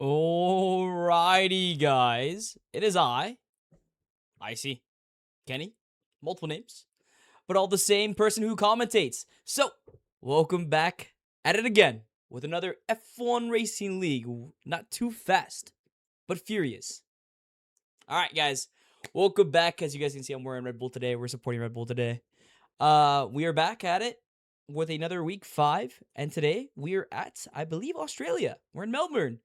Alrighty, guys. It is Icy, Kenny, multiple names, but all the same person who commentates. So, welcome back at it again with another F1 Racing League. Not too fast, but furious. Alright, guys. Welcome back. As you guys can see, I'm wearing Red Bull today. We're supporting Red Bull today. We are back at it with another week 5, and today we are at, I believe, Australia. We're in Melbourne.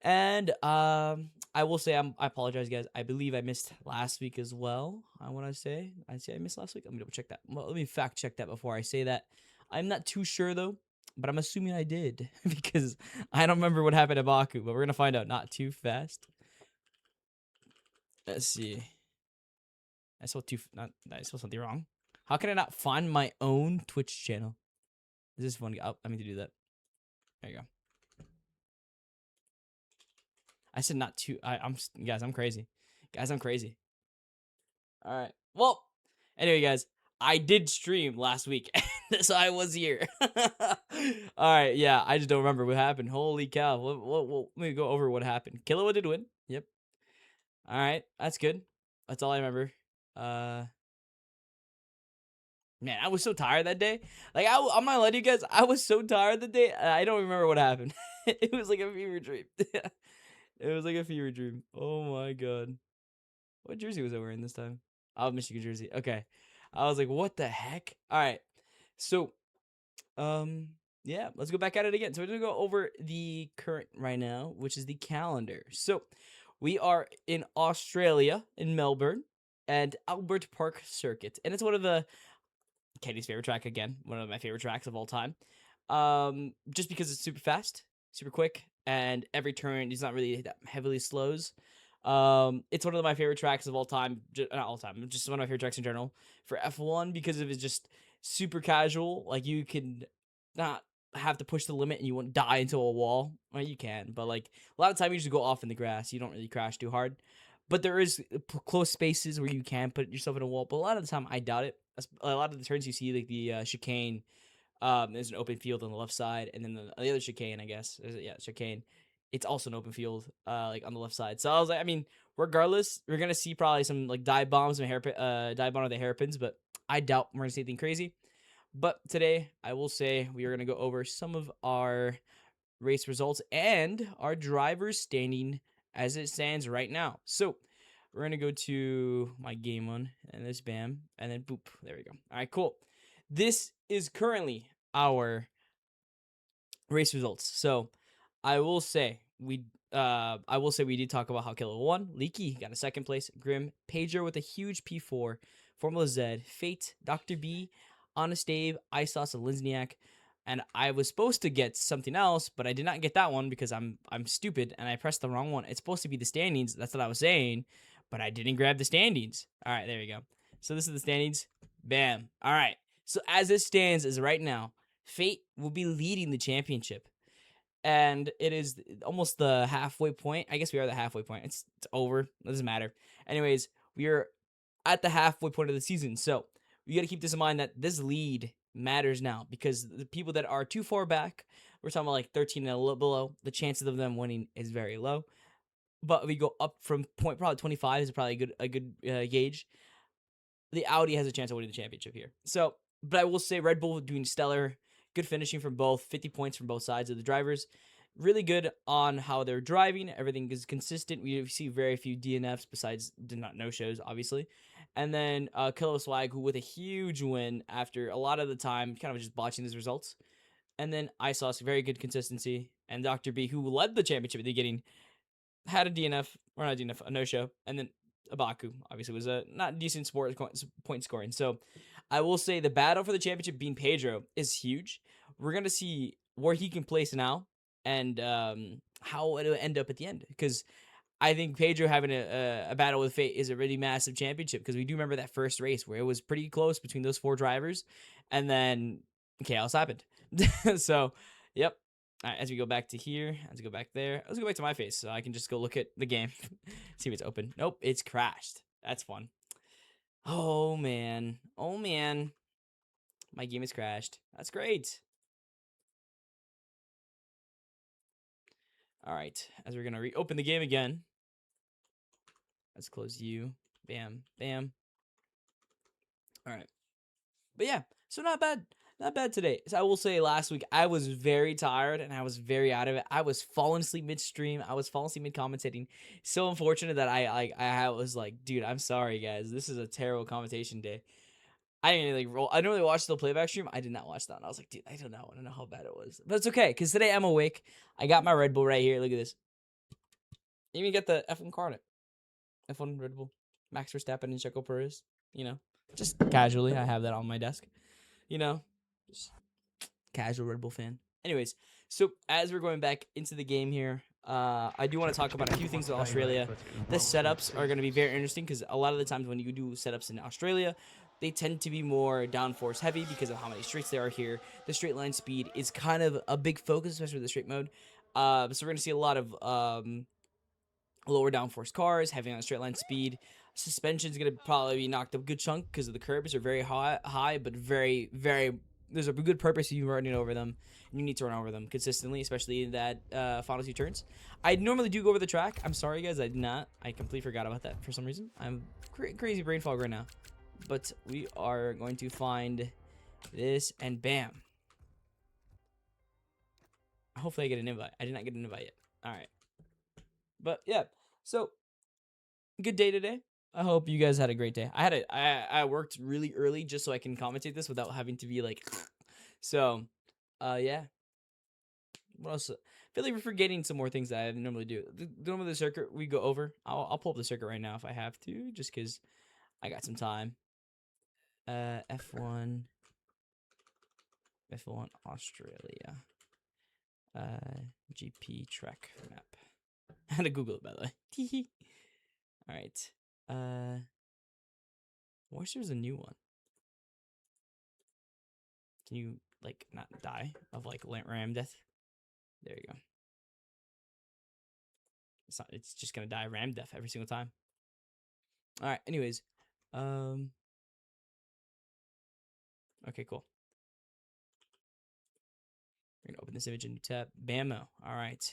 And I will say I apologize, guys. I believe I missed last week as well. I want to say I missed last week. I'm gonna double check that. Well, let me fact check that before I say that. I'm not too sure though, but I'm assuming I did because I don't remember what happened at Baku. But we're gonna find out not too fast. Let's see. I spelled something wrong. How can I not find my own Twitch channel? Is this one? I mean to do that. There you go. I said not too. Guys. I'm crazy. Guys, I'm crazy. All right. Well, anyway, guys, I did stream last week, so I was here. All right. Yeah, I just don't remember what happened. Holy cow. Let me go over what happened. Killua did win. Yep. All right. That's good. That's all I remember. Man, I was so tired that day. Like, I'm not letting you guys. I was so tired that day. I don't remember what happened. It was like a fever dream. It was like a fever dream. Oh my god. What jersey was I wearing this time? Oh, Michigan jersey. Okay. I was like, what the heck? All right. So, yeah, let's go back at it again. So we're gonna go over the current right now, which is the calendar. So we are in Australia, in Melbourne, and Albert Park Circuit. And it's one of the Katie's favorite track again, one of my favorite tracks of all time. Just because it's super fast, super quick, and every turn is not really that heavily slows. It's one of my favorite tracks of all time. Not all time, just one of my favorite tracks in general for F1 because of it's just super casual. Like you can not have to push the limit and you won't die into a wall. Well, you can, but like a lot of time you just go off in the grass. You don't really crash too hard. But there is close spaces where you can put yourself in a wall. But a lot of the time, I doubt it. A lot of the turns you see, like the chicane, there's an open field on the left side, and then the other chicane, I guess, chicane. It's also an open field, like on the left side. So I was like, I mean, regardless, we're gonna see probably some like dive bombs and dive bomb of the hairpins, but I doubt we're gonna see anything crazy. But today, I will say we are gonna go over some of our race results and our drivers standing as it stands right now. So we're gonna go to my game one, and there's bam, and then boop. There we go. All right, cool. This is currently our race results. So I will say we did talk about how Killer won. Leaky got a second place. Grim, Pedro with a huge P4. Formula Z, Fate, Dr. B, Honest Dave, Isos, and Linsniak. And I was supposed to get something else, but I did not get that one because I'm stupid and I pressed the wrong one. It's supposed to be the standings. That's what I was saying, but I didn't grab the standings. All right, there we go. So this is the standings. Bam. All right. So as it stands is right now, Fate will be leading the championship. And it is almost the halfway point. I guess we are the halfway point. It's over. It doesn't matter. Anyways, we are at the halfway point of the season. So we got to keep this in mind that this lead matters now because the people that are too far back, we're talking about like 13 and a little below, the chances of them winning is very low. But we go up from point probably 25 is probably a good gauge. The Audi has a chance of winning the championship here. So, but I will say Red Bull doing stellar, good finishing from both, 50 points from both sides of the drivers. Really good on how they're driving. Everything is consistent. We see very few DNFs besides no shows, obviously. And then Kilo Swag, who with a huge win after a lot of the time kind of just botching these results. And then Isos, very good consistency. And Dr. B, who led the championship at the beginning, had a DNF, or not a DNF, a no-show. And then Abaku, obviously, was a not decent point scoring. So I will say the battle for the championship being Pedro is huge. We're going to see where he can place now and how it'll end up at the end. Because I think Pedro having a battle with Fate is a really massive championship because we do remember that first race where it was pretty close between those 4 drivers and then chaos happened. So, yep. All right, as we go back to here, let's go back there. Let's go back to my face so I can just go look at the game, see if it's open. Nope, it's crashed. That's fun. Oh, man. Oh, man. My game is crashed. That's great. All right, as we're gonna reopen the game again. Let's close you. Bam, bam. All right, but yeah, so not bad. Not bad today. So I will say last week I was very tired and I was very out of it. I was falling asleep midstream. I was falling asleep mid commentating. So unfortunate that I was like, dude, I'm sorry guys. This is a terrible commentation day. I didn't really roll. I normally watch the playback stream. I did not watch that. And I was like, dude, I don't know. I don't know how bad it was. But it's okay, because today I'm awake. I got my Red Bull right here. Look at this. Even get the F1 card. F1 Red Bull. Max Verstappen and Checo Perez. You know, just casually. I have that on my desk. You know, just casual Red Bull fan. Anyways, so as we're going back into the game here, I do want to talk about a few things with Australia. The setups are going to be very interesting because a lot of the times when you do setups in Australia, they tend to be more downforce heavy because of how many straights there are here. The straight line speed is kind of a big focus, especially with the straight mode. So we're going to see a lot of lower downforce cars, having on straight line speed. Suspension is going to probably be knocked a good chunk because of the curbs are very high, but very, very. There's a good purpose you running over them, and you need to run over them consistently, especially in that final two turns. I normally do go over the track. I'm sorry, guys, I did not. I completely forgot about that for some reason. I'm crazy brain fog right now. But we are going to find this, and bam. Hopefully I get an invite. I did not get an invite yet. All right. But yeah, so good day today. I hope you guys had a great day. I worked really early just so I can commentate this without having to be like, so, yeah. What else? I feel like we're forgetting some more things that I normally do. Normally the circuit we go over. I'll pull up the circuit right now if I have to, just because I got some time. F1 Australia. GP track map. I had to Google it, by the way. All right. I wish there was a new one. Can you like not die of like ram death? There you go. It's not. It's just gonna die ram death every single time. All right. Anyways, okay, cool. We're gonna open this image in new tab. Bammo. All right.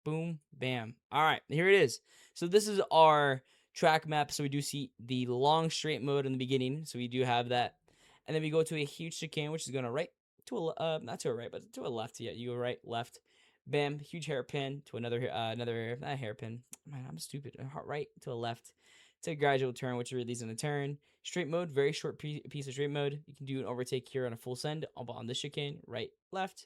Boom. Bam. All right. Here it is. So this is our track map. So we do see the long straight mode in the beginning. So we do have that, and then we go to a huge chicane, which is gonna right to a not to a right, but to a left. Yeah, you go right, left. Bam. Huge hairpin to another not hairpin. Man, I'm stupid. Right to a left. To a gradual turn, which really leads in a turn. Straight mode, very short piece of straight mode. You can do an overtake here on a full send on this chicane, right, left.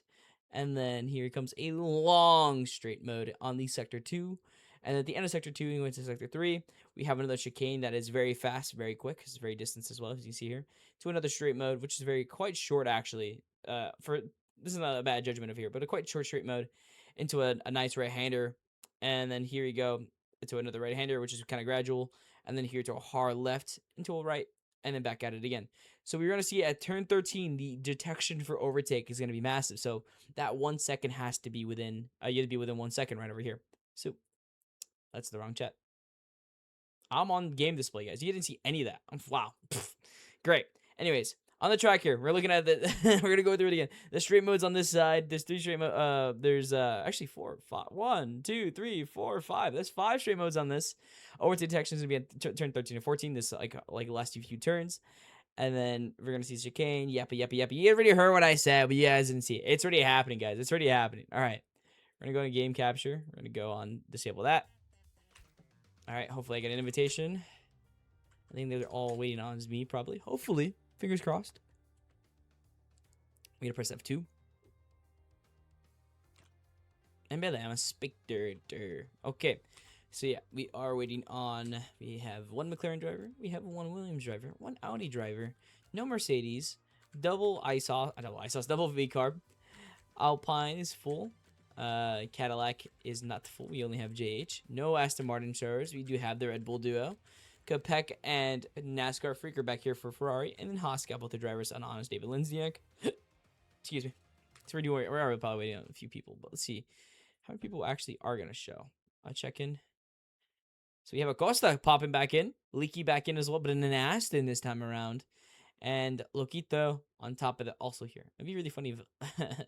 And then here comes a long straight mode on the sector 2. And at the end of sector 2, we went to sector 3. We have another chicane that is very fast, very quick. It's very distance as well, as you can see here. To another straight mode, which is quite short actually. This is not a bad judgment of here, but a quite short straight mode into a nice right-hander. And then here you go into another right-hander, which is kind of gradual. And then here to a hard left, into a right, and then back at it again. So we're going to see at turn 13, the detection for overtake is going to be massive. So that 1 second has to be within, you have to be within 1 second right over here. So that's the wrong chat. I'm on game display, guys. You didn't see any of that. Wow. Great. Anyways, on the track here, we're looking at the, we're going to go through it again. The straight modes on this side. There's 3 straight modes. There's actually 4, 5. 1, 2, 3, 4, 5. There's 5 straight modes on this. Overtake detection is going to be at turn 13 and 14. This like last few turns. And then we're going to see chicane. Yappa. You already heard what I said, but you guys didn't see it. It's already happening, guys. It's already happening. All right. We're going to go to game capture. We're going to go on disable that. All right. Hopefully I get an invitation. I think they're all waiting on me, probably. Hopefully. Fingers crossed. We're going to press F2. And by that, I'm a spectator. Okay. So yeah, we are waiting on, we have 1 McLaren driver, we have 1 Williams driver, 1 Audi driver, no Mercedes, double V carb, Alpine is full, Cadillac is not full, we only have JH, no Aston Martin drivers, we do have the Red Bull duo, Capek and NASCAR Freak are back here for Ferrari, and then Haas got both the drivers on Honest David Lindsniak. Excuse me. So we're probably waiting on a few people, but let's see how many people actually are going to show. I'll check in. So we have Acosta popping back in. Leaky back in as well, but in an Aston this time around. And Loquito on top of that also here. It'd be really funny if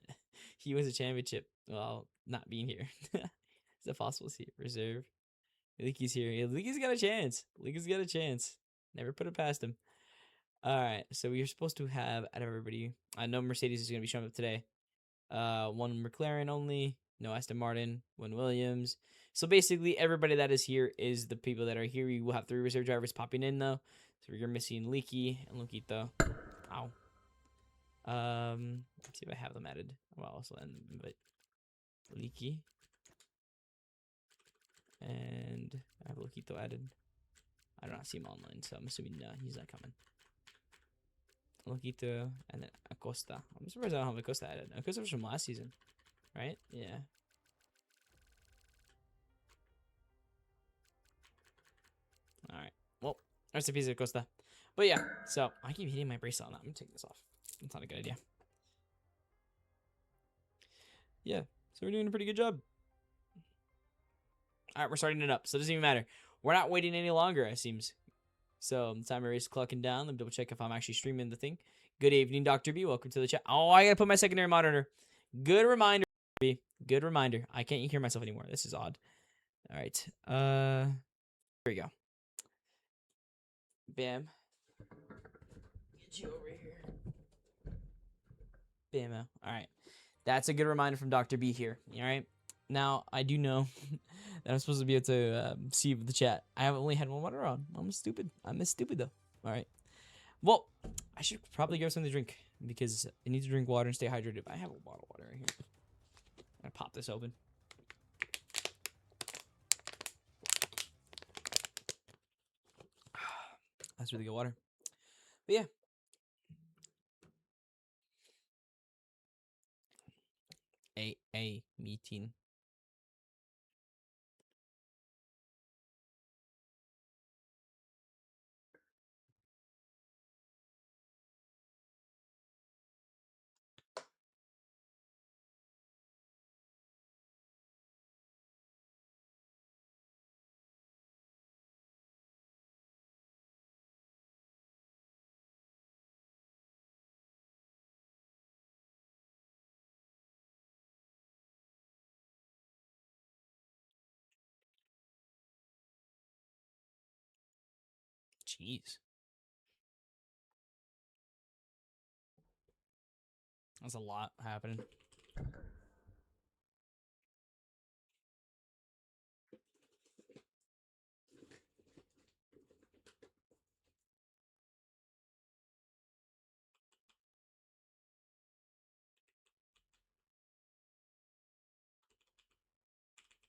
he wins a championship while not being here. Is that possible? See, reserve. Leaky's here. Yeah, Leaky's got a chance. Leaky's got a chance. Never put it past him. All right, so we are supposed to have out of everybody. I know Mercedes is going to be showing up today. One McLaren only. No Aston Martin. One Williams. So basically, everybody that is here is the people that are here. We will have 3 reserve drivers popping in though. So you're missing Leaky and Loquito. Ow. Let's see if I have them added. Well, also invite Leaky. And I have Loquito added. I do not see him online, so I'm assuming no, he's not coming. Loquito and then Acosta. I'm surprised I don't have Acosta added. Acosta was from last season, right? Yeah. All right. Well, rest in peace, Acosta. But yeah, so I keep hitting my bracelet on that. I'm gonna take this off. That's not a good idea. Yeah, so we're doing a pretty good job. All right, we're starting it up, so it doesn't even matter. We're not waiting any longer, it seems. So the timer is clocking down. Let me double check if I'm actually streaming the thing. Good evening, Dr. B. Welcome to the chat. Oh, I gotta put my secondary monitor. Good reminder, B. Good reminder. I can't hear myself anymore. This is odd. All right. Here we go. Bam. Get you over here. Bam. All right. That's a good reminder from Dr. B here. All right. Now, I do know that I'm supposed to be able to see the chat. I have only had one monitor on. I'm stupid. I'm stupid, though. All right. Well, I should probably grab something to drink because I need to drink water and stay hydrated. I have a bottle of water right here. I'm going to pop this open. That's really good water. But yeah. A meeting. Jeez. That's a lot happening.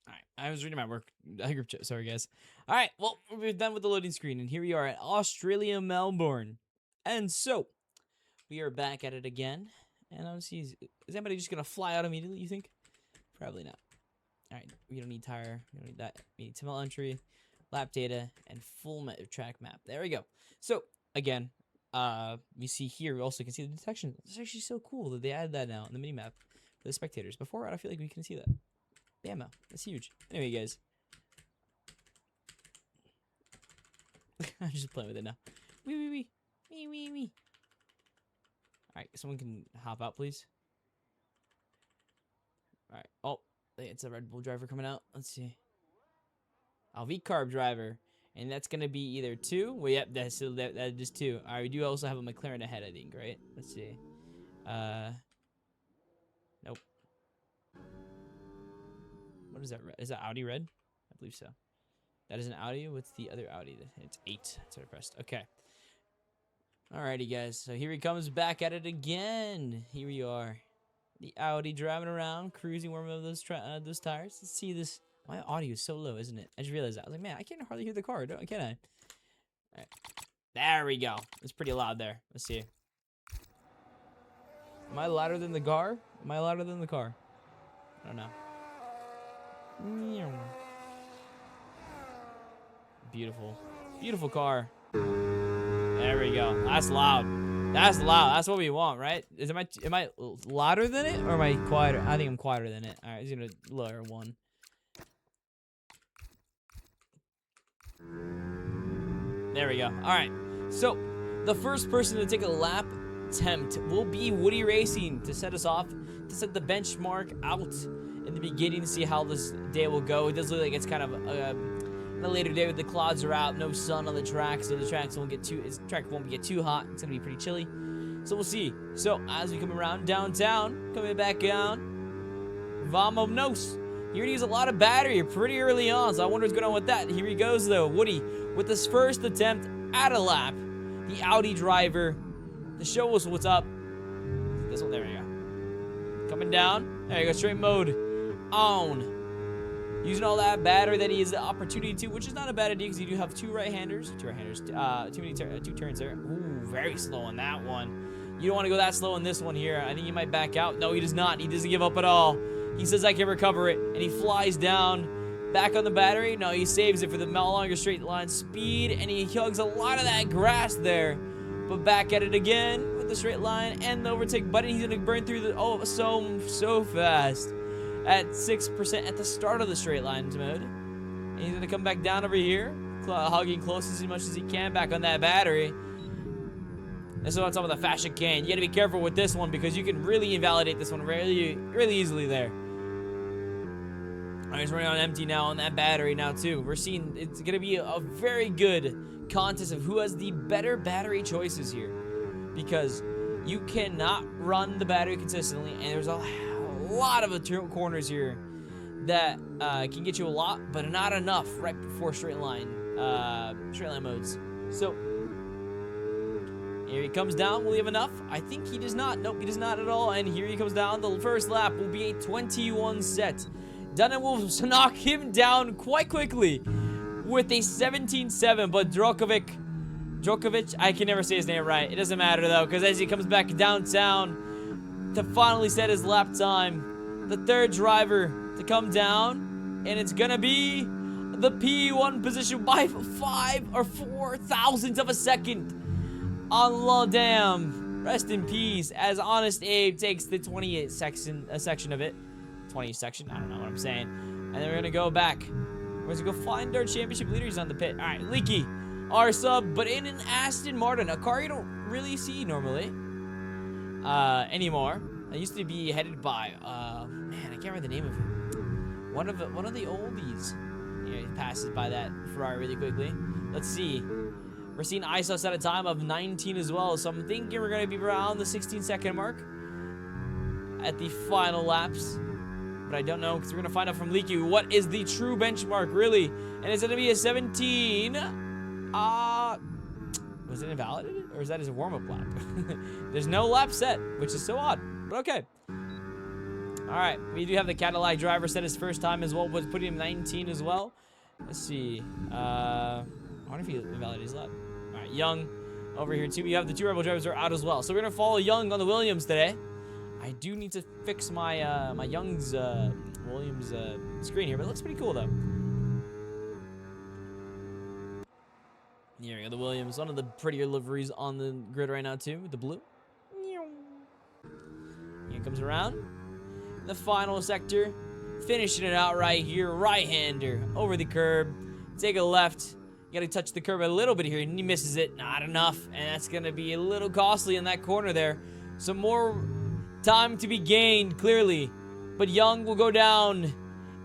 Alright, I was reading my work group chat. Sorry, guys. Alright, well, we're done with the loading screen, and here we are at Australia, Melbourne. And so, we are back at it again. And I see, is anybody just going to fly out immediately, you think? Probably not. Alright, we don't need tire. We don't need that. We need Timel entry, lap data, and full track map. There we go. So, again, we see here, we also can see the detection. It's actually so cool that they added that now in the mini-map for the spectators. Before, I don't feel like we couldn't see that. Bam, that's huge. Anyway, guys. I'm just playing with it now. Wee. Alright, someone can hop out, please. Alright. Oh, it's a Red Bull driver coming out. Let's see. V-Carb driver. And that's going to be either 2. Well, yep, that is 2. Alright, we do also have a McLaren ahead, I think, right? Let's see. Nope. What is that? Is that Audi red? I believe so. That is an Audi. What's the other Audi? It's 8. That's what I pressed. Okay. Alrighty, guys. So here he comes back at it again. Here we are. The Audi driving around, cruising, warming up those tires. Let's see this. My audio is so low, isn't it? I just realized that. I was like, man, I can't hardly hear the car, can I? Alright. There we go. It's pretty loud there. Let's see. Am I louder than the car? Am I louder than the car? I don't know. Beautiful. Beautiful car. There we go. That's loud. That's loud. That's what we want, right? Am I louder than it or am I quieter? I think I'm quieter than it. All right, he's gonna lower 1. There we go. All right. So The first person to take a lap attempt will be Woody Racing to set us off, to set the benchmark out in the beginning to see how this day will go. It does look like it's kind of a later day with the clouds are out, no sun on the track, so the track won't get too hot. It's gonna be pretty chilly, so we'll see. So as we come around downtown, coming back down, Vamonos. Here he uses a lot of battery pretty early on, so I wonder what's going on with that. Here he goes though, Woody with his first attempt at a lap. The Audi driver to show us what's up. This one, there we go. Coming down, there you go, straight mode on. Using all that battery that he has the opportunity to, which is not a bad idea because you do have two right-handers, two turns there. Ooh, very slow on that one. You don't want to go that slow on this one here. I think he might back out. No, he does not. He doesn't give up at all. He says, I can recover it, and he flies down. Back on the battery. No, he saves it for the longer straight line speed, and he hugs a lot of that grass there. But back at it again with the straight line and the overtake button. He's going to burn through the, so fast. At 6% at the start of the straight line mode. And he's going to come back down over here, hugging close as much as he can back on that battery. This is on top of the fast chicane. You got to be careful with this one because you can really invalidate this one really, really easily there. Alright, he's running on empty now on that battery now too. We're seeing it's going to be a very good contest of who has the better battery choices here. Because you cannot run the battery consistently, and there's a lot of corners here that can get you a lot, but not enough right before straight line modes. So here he comes down. Will he have enough? I think he does not. Nope, he does not at all. And here he comes down. The first lap will be a 21 set. Dunham will knock him down quite quickly with a 17.7, but Djokovic, I can never say his name right. It doesn't matter though, because as he comes back downtown to finally set his lap time, the third driver to come down, and it's gonna be the P1 position by 5 or 4 thousandths of a second on Lodam. Rest in peace, as Honest Abe takes the 28 section of it. 20 section, I don't know what I'm saying. And then we're gonna go back. We're gonna go find our championship leader. He's on the pit. All right, Leaky, our sub, but in an Aston Martin, a car you don't really see normally anymore. I used to be headed by man, I can't remember the name of him. One of the oldies. Yeah, he passes by that Ferrari really quickly. Let's see. We're seeing ISO set a time of 19 as well, so I'm thinking we're gonna be around the 16-second mark at the final laps. But I don't know, because we're gonna find out from Leaky what is the true benchmark, really. And it's gonna be a 17. Was it invalidated? Or is that his warm-up lap? There's no lap set, which is so odd. But okay. Alright, we do have the Cadillac driver set his first time as well, but putting him 19 as well. Let's see. I wonder if he invalidated his lap. Alright, Young over here too. We have the two Rebel drivers are out as well. So we're gonna follow Young on the Williams today. I do need to fix my my Young's Williams screen here, but it looks pretty cool though. Here we go, the Williams, one of the prettier liveries on the grid right now too, with the blue. Here comes around. The final sector, finishing it out right here, right-hander over the curb. Take a left. You gotta touch the curb a little bit here, and he misses it. Not enough, and that's gonna be a little costly in that corner there. Some more time to be gained, clearly. But Young will go down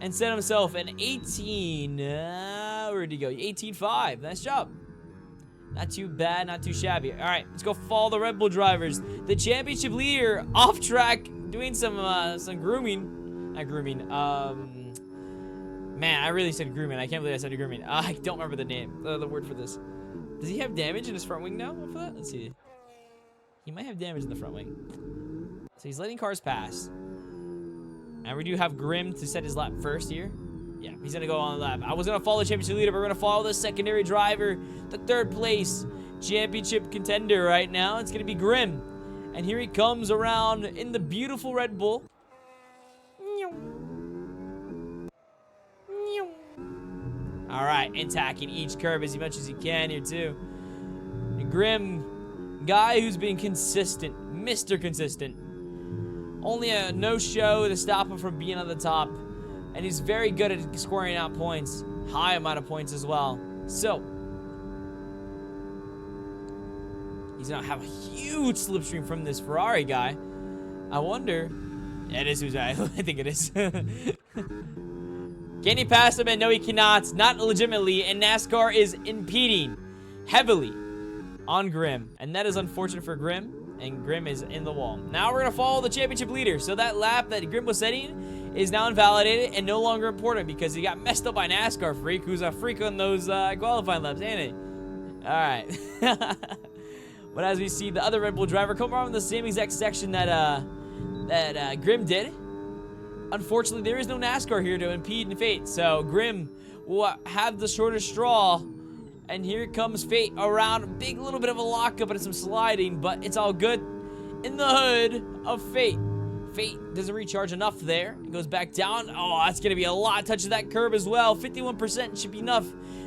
and set himself an 18. Where'd he go? 18.5. Nice job. Not too bad, not too shabby. All right, let's go follow the Red Bull drivers. The championship leader off track, doing some grooming. Not grooming. Man, I really said grooming. I can't believe I said grooming. I don't remember the name, the word for this. Does he have damage in his front wing now for that? Let's see. He might have damage in the front wing. So he's letting cars pass. And we do have Grimm to set his lap first here. Yeah, he's going to go on the lap. I was going to follow the championship leader, but we're going to follow the secondary driver, the third place championship contender right now. It's going to be Grimm. And here he comes around in the beautiful Red Bull. All right, attacking each curve as much as he can here too. And Grimm, guy who's been consistent, Mr. Consistent. Only a no-show to stop him from being on the top. And he's very good at scoring out points. High amount of points as well. So, He's gonna have a huge slipstream from this Ferrari guy. I wonder. Yeah, it is who's I think it is. Can he pass him? And no, he cannot. Not legitimately. And NASCAR is impeding heavily on Grim. And that is unfortunate for Grim. And Grim is in the wall. Now we're going to follow the championship leader. So that lap that Grim was setting is now invalidated and no longer important because he got messed up by NASCAR Freak, who's a freak on those qualifying laps, ain't he? All right. But as we see the other Red Bull driver come around in the same exact section that Grim did. Unfortunately, there is no NASCAR here to impede Fate, so Grim will have the shortest straw. And here comes Fate around. A big little bit of a lockup and some sliding, but it's all good in the hood of Fate. Fate doesn't recharge enough there. It goes back down. Oh, that's going to be a lot. Touches that curb as well. 51% should be enough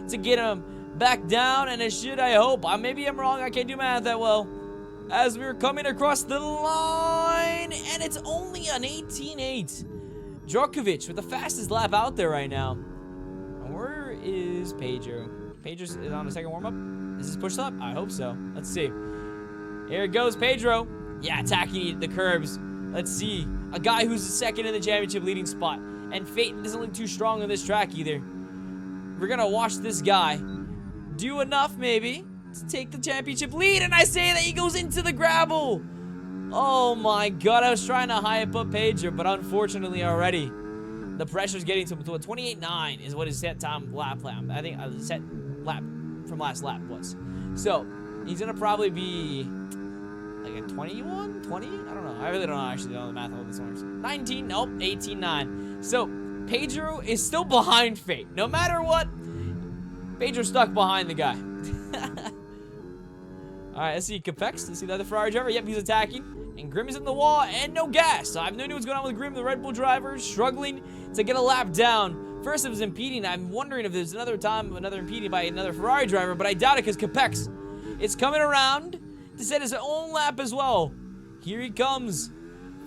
to get him back down, and it should, I hope. Maybe I'm wrong. I can't do math that well. As we're coming across the line, and it's only an 18.8. Djokovic with the fastest lap out there right now. And where is Pedro? Pedro is on the second warm-up. Is this pushed up? I hope so. Let's see. Here it goes, Pedro. Yeah, attacking the curbs. Let's see. A guy who's second in the championship leading spot. And Fate doesn't look too strong on this track either. We're going to watch this guy do enough, maybe, to take the championship lead. And I say that he goes into the gravel. Oh my god, I was trying to hype up Pedro, but unfortunately already the pressure's getting to him. 28.9 is what his set time lap. I think set lap from last lap was. So he's gonna probably be like a 21, 20. I don't know. I really don't actually know the math of this works. 19, nope, 18.9. So Pedro is still behind Fate. No matter what, Pedro's stuck behind the guy. All right, let's see Capex. Let's see the other Ferrari driver. Yep, he's attacking. And Grim is in the wall and no gas. So I have no idea what's going on with Grim, the Red Bull driver, struggling to get a lap down. First it was impeding. I'm wondering if there's another impeding by another Ferrari driver, but I doubt it because Capex is coming around to set his own lap as well. Here he comes.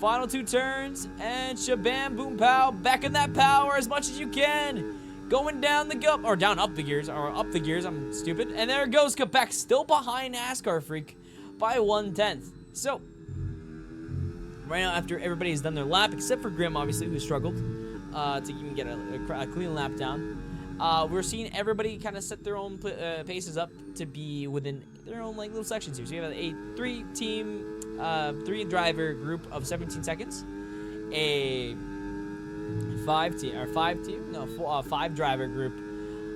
Final two turns and shabam, boom, pow. Back in that power as much as you can. Going down the up the gears, I'm stupid. And there goes Capex, still behind NASCAR Freak by 1/10. So, right now, after everybody's done their lap, except for Grim, obviously, who struggled to even get a clean lap down, we're seeing everybody kind of set their own paces up to be within their own like little sections here. So you have a three-driver group of 17 seconds, a five-driver group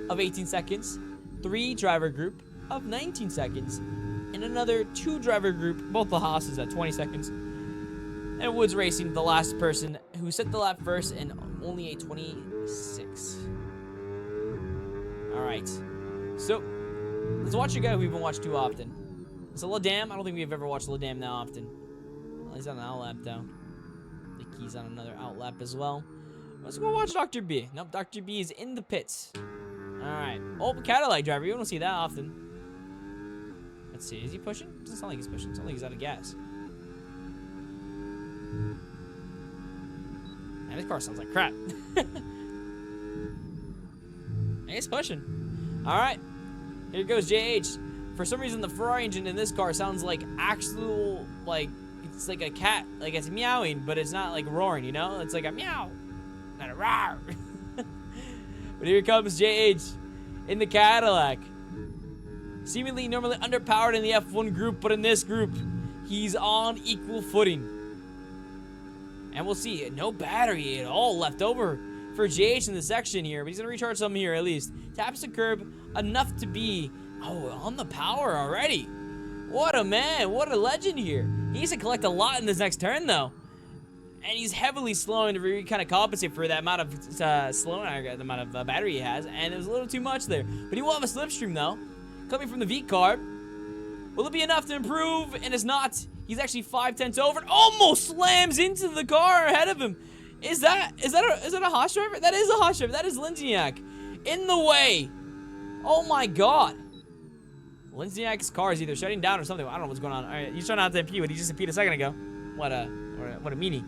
of 18 seconds, three-driver group of 19 seconds, and another two-driver group, both the Haas's at 20 seconds. And Woods Racing, the last person who set the lap first, and only a 26. All right. So, let's watch a guy we've been watched too often. So, Ladam, I don't think we've ever watched Ladam that often. Well, he's on an outlap, though. I think he's on another outlap as well. Let's go watch Dr. B. Nope, Dr. B is in the pits. All right. Oh, Cadillac driver. You don't see that often. Let's see. Is he pushing? Doesn't sound like he's pushing. It sounds like he's out of gas. Man, this car sounds like crap. He's pushing. All right. Here goes JH. For some reason, the Ferrari engine in this car sounds like actual, like, it's like a cat. Like, it's meowing, but it's not, like, roaring, you know? It's like a meow. Not a roar. But here comes JH in the Cadillac. Seemingly normally underpowered in the F1 group, but in this group, he's on equal footing. And we'll see, no battery at all left over for JH in the section here, but he's going to recharge some here at least. Taps the curb enough to be, on the power already. What a man, what a legend here. He needs to collect a lot in this next turn, though. And he's heavily slowing to really kind of compensate for that amount of the amount of battery he has, and it was a little too much there. But he will have a slipstream, though, coming from the V car. Will it be enough to improve? And it's not. He's actually 5/10 over and almost slams into the car ahead of him. Is that a Haas driver? That is a Haas driver. That is Lindsniak in the way. Oh my god. Lindsniak's car is either shutting down or something. I don't know what's going on. All right, he's trying not to impede, but he just impeded a second ago. What a meanie.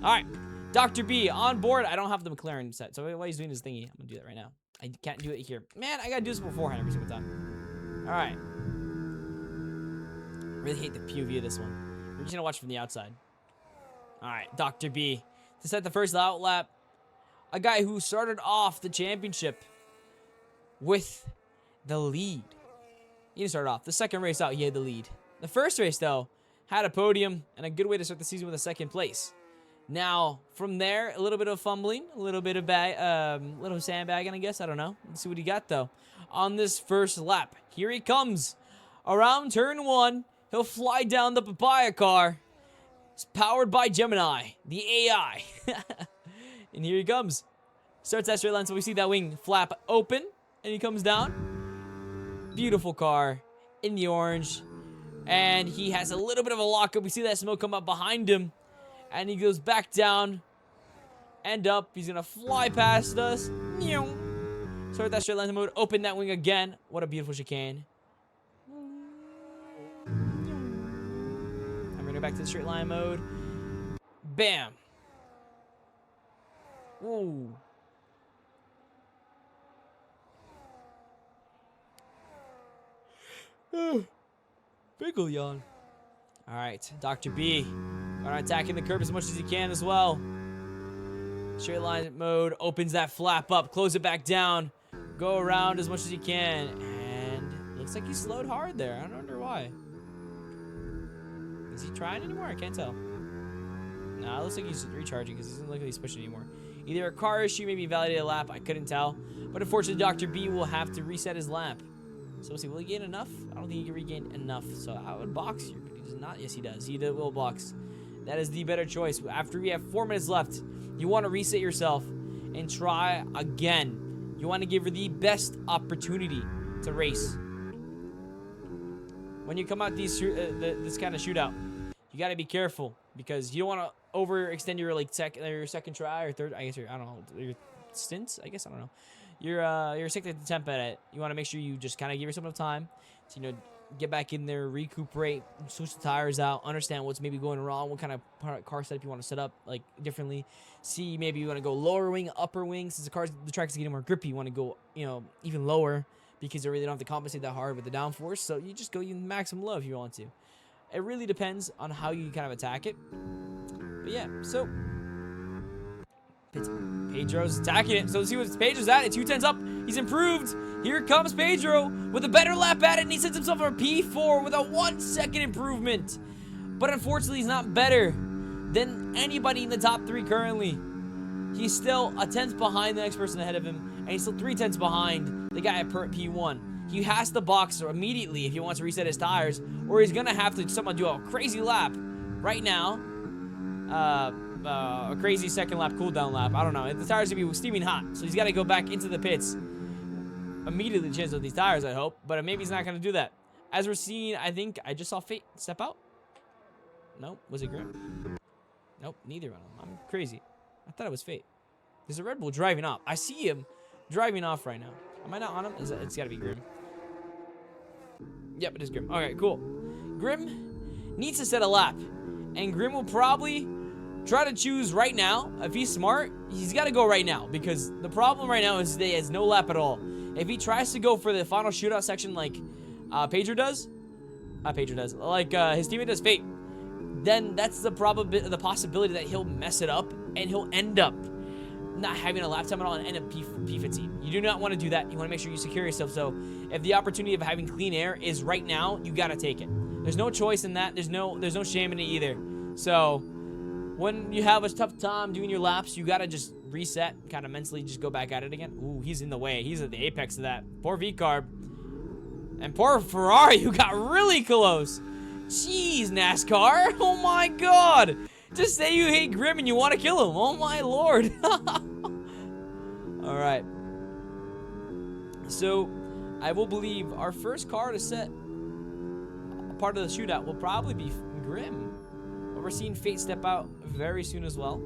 All right, Dr. B on board. I don't have the McLaren set, so while he's doing his thingy, I'm gonna do that right now. I can't do it here. Man, I gotta do this beforehand every single time. All right. Really hate the POV of this one. We're just gonna watch from the outside. All right, Dr. B to set the first out lap. A guy who started off the championship with the lead. He didn't start off. The second race out, he had the lead. The first race, though, had a podium and a good way to start the season with a second place. Now, from there, a little bit of fumbling, a little bit of little sandbagging, I guess. I don't know. Let's see what he got, though. On this first lap, here he comes. Around turn 1, he'll fly down the papaya car. It's powered by Gemini, the AI. And here he comes. Starts that straight line, so we see that wing flap open, and he comes down. Beautiful car in the orange. And he has a little bit of a lockup. We see that smoke come up behind him. And he goes back down and up. He's going to fly past us. Start that straight line mode. Open that wing again. What a beautiful chicane. I'm going to go back to the straight line mode. Bam. Ooh. Pickle yawn. All right, Dr. B. Attacking the curb as much as he can as well. Straight line mode. Opens that flap up. Close it back down. Go around as much as you can. And looks like he slowed hard there. I wonder why. Is he trying anymore? I can't tell. Nah, it looks like he's recharging because it doesn't look like he's pushing anymore. Either a car issue, maybe validated a lap. I couldn't tell. But unfortunately, Dr. B will have to reset his lap. So we'll see. Will he gain enough? I don't think he can regain enough. So I would box here, but he does not. Yes, he does. He will box. That is the better choice. After we have 4 minutes left, you want to reset yourself and try again. You want to give her the best opportunity to race. When you come out this kind of shootout, you got to be careful because you don't want to overextend your second try or third. I guess I don't know, your stints. I guess I don't know. Your second attempt at it. You want to make sure you just kind of give yourself enough time to get back in there, recuperate, switch the tires out, understand what's maybe going wrong, what kind of car setup you want to set up differently. See, maybe you want to go lower wing, upper wing. Since the track is getting more grippy, you want to go even lower because you really don't have to compensate that hard with the downforce. So you just go maximum low if you want to. It really depends on how you kind of attack it. But yeah, so Pedro's attacking it. So let's see what Pedro's at. It's 210s up. He's improved. Here comes Pedro with a better lap at it, and he sets himself for a P4 with a 1 second improvement. But unfortunately, he's not better than anybody in the top 3 currently. He's still a 10th behind the next person ahead of him, and he's still 3/10 behind the guy at P1. He has to box immediately if he wants to reset his tires, or he's going to have to somehow do a crazy lap right now. A crazy second lap, cooldown lap. I don't know. The tires are going to be steaming hot, so he's got to go back into the pits immediately to change with these tires, I hope. But maybe he's not going to do that. As we're seeing, I think I just saw Fate step out. Nope. Was it Grim? Nope. Neither one of them. I'm crazy. I thought it was Fate. There's a Red Bull driving off. I see him driving off right now. Am I not on him? It's got to be Grim. Yep, it is Grim. Okay, cool. Grim needs to set a lap. And Grim will probably try to choose right now. If he's smart, he's got to go right now. Because the problem right now is that he has no lap at all. If he tries to go for the final shootout section like Pedro does, like his teammate does Fate, then that's the possibility that he'll mess it up and he'll end up not having a lap time at all and end up P15. You do not want to do that. You want to make sure you secure yourself. So if the opportunity of having clean air is right now, you got to take it. There's no choice in that. There's no shame in it either. So when you have a tough time doing your laps, you got to just reset, kind of mentally just go back at it again. Ooh, he's in the way. He's at the apex of that. Poor V-Carb. And poor Ferrari, who got really close. Jeez, NASCAR. Oh, my God. Just say you hate Grim and you want to kill him. Oh, my Lord. All right. So, I will believe our first car to set a part of the shootout will probably be Grim. But we're seeing Fate step out very soon as well.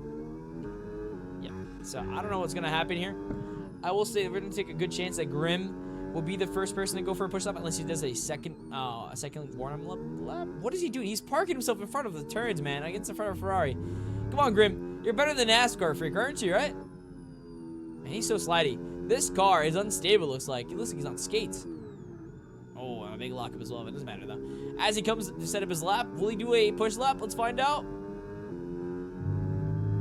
Yeah. So, I don't know what's going to happen here. I will say we're going to take a good chance that Grim will be the first person to go for a push-up unless he does a second warm-up lap. What is he doing? He's parking himself in front of the turns, man. Against in front of Ferrari. Come on, Grim. You're better than NASCAR freak, aren't you, right? Man, he's so slidey. This car is unstable, looks like. It looks like he's on skates. Oh, big lockup as well. It doesn't matter, though. As he comes to set up his lap, will he do a push lap? Let's find out.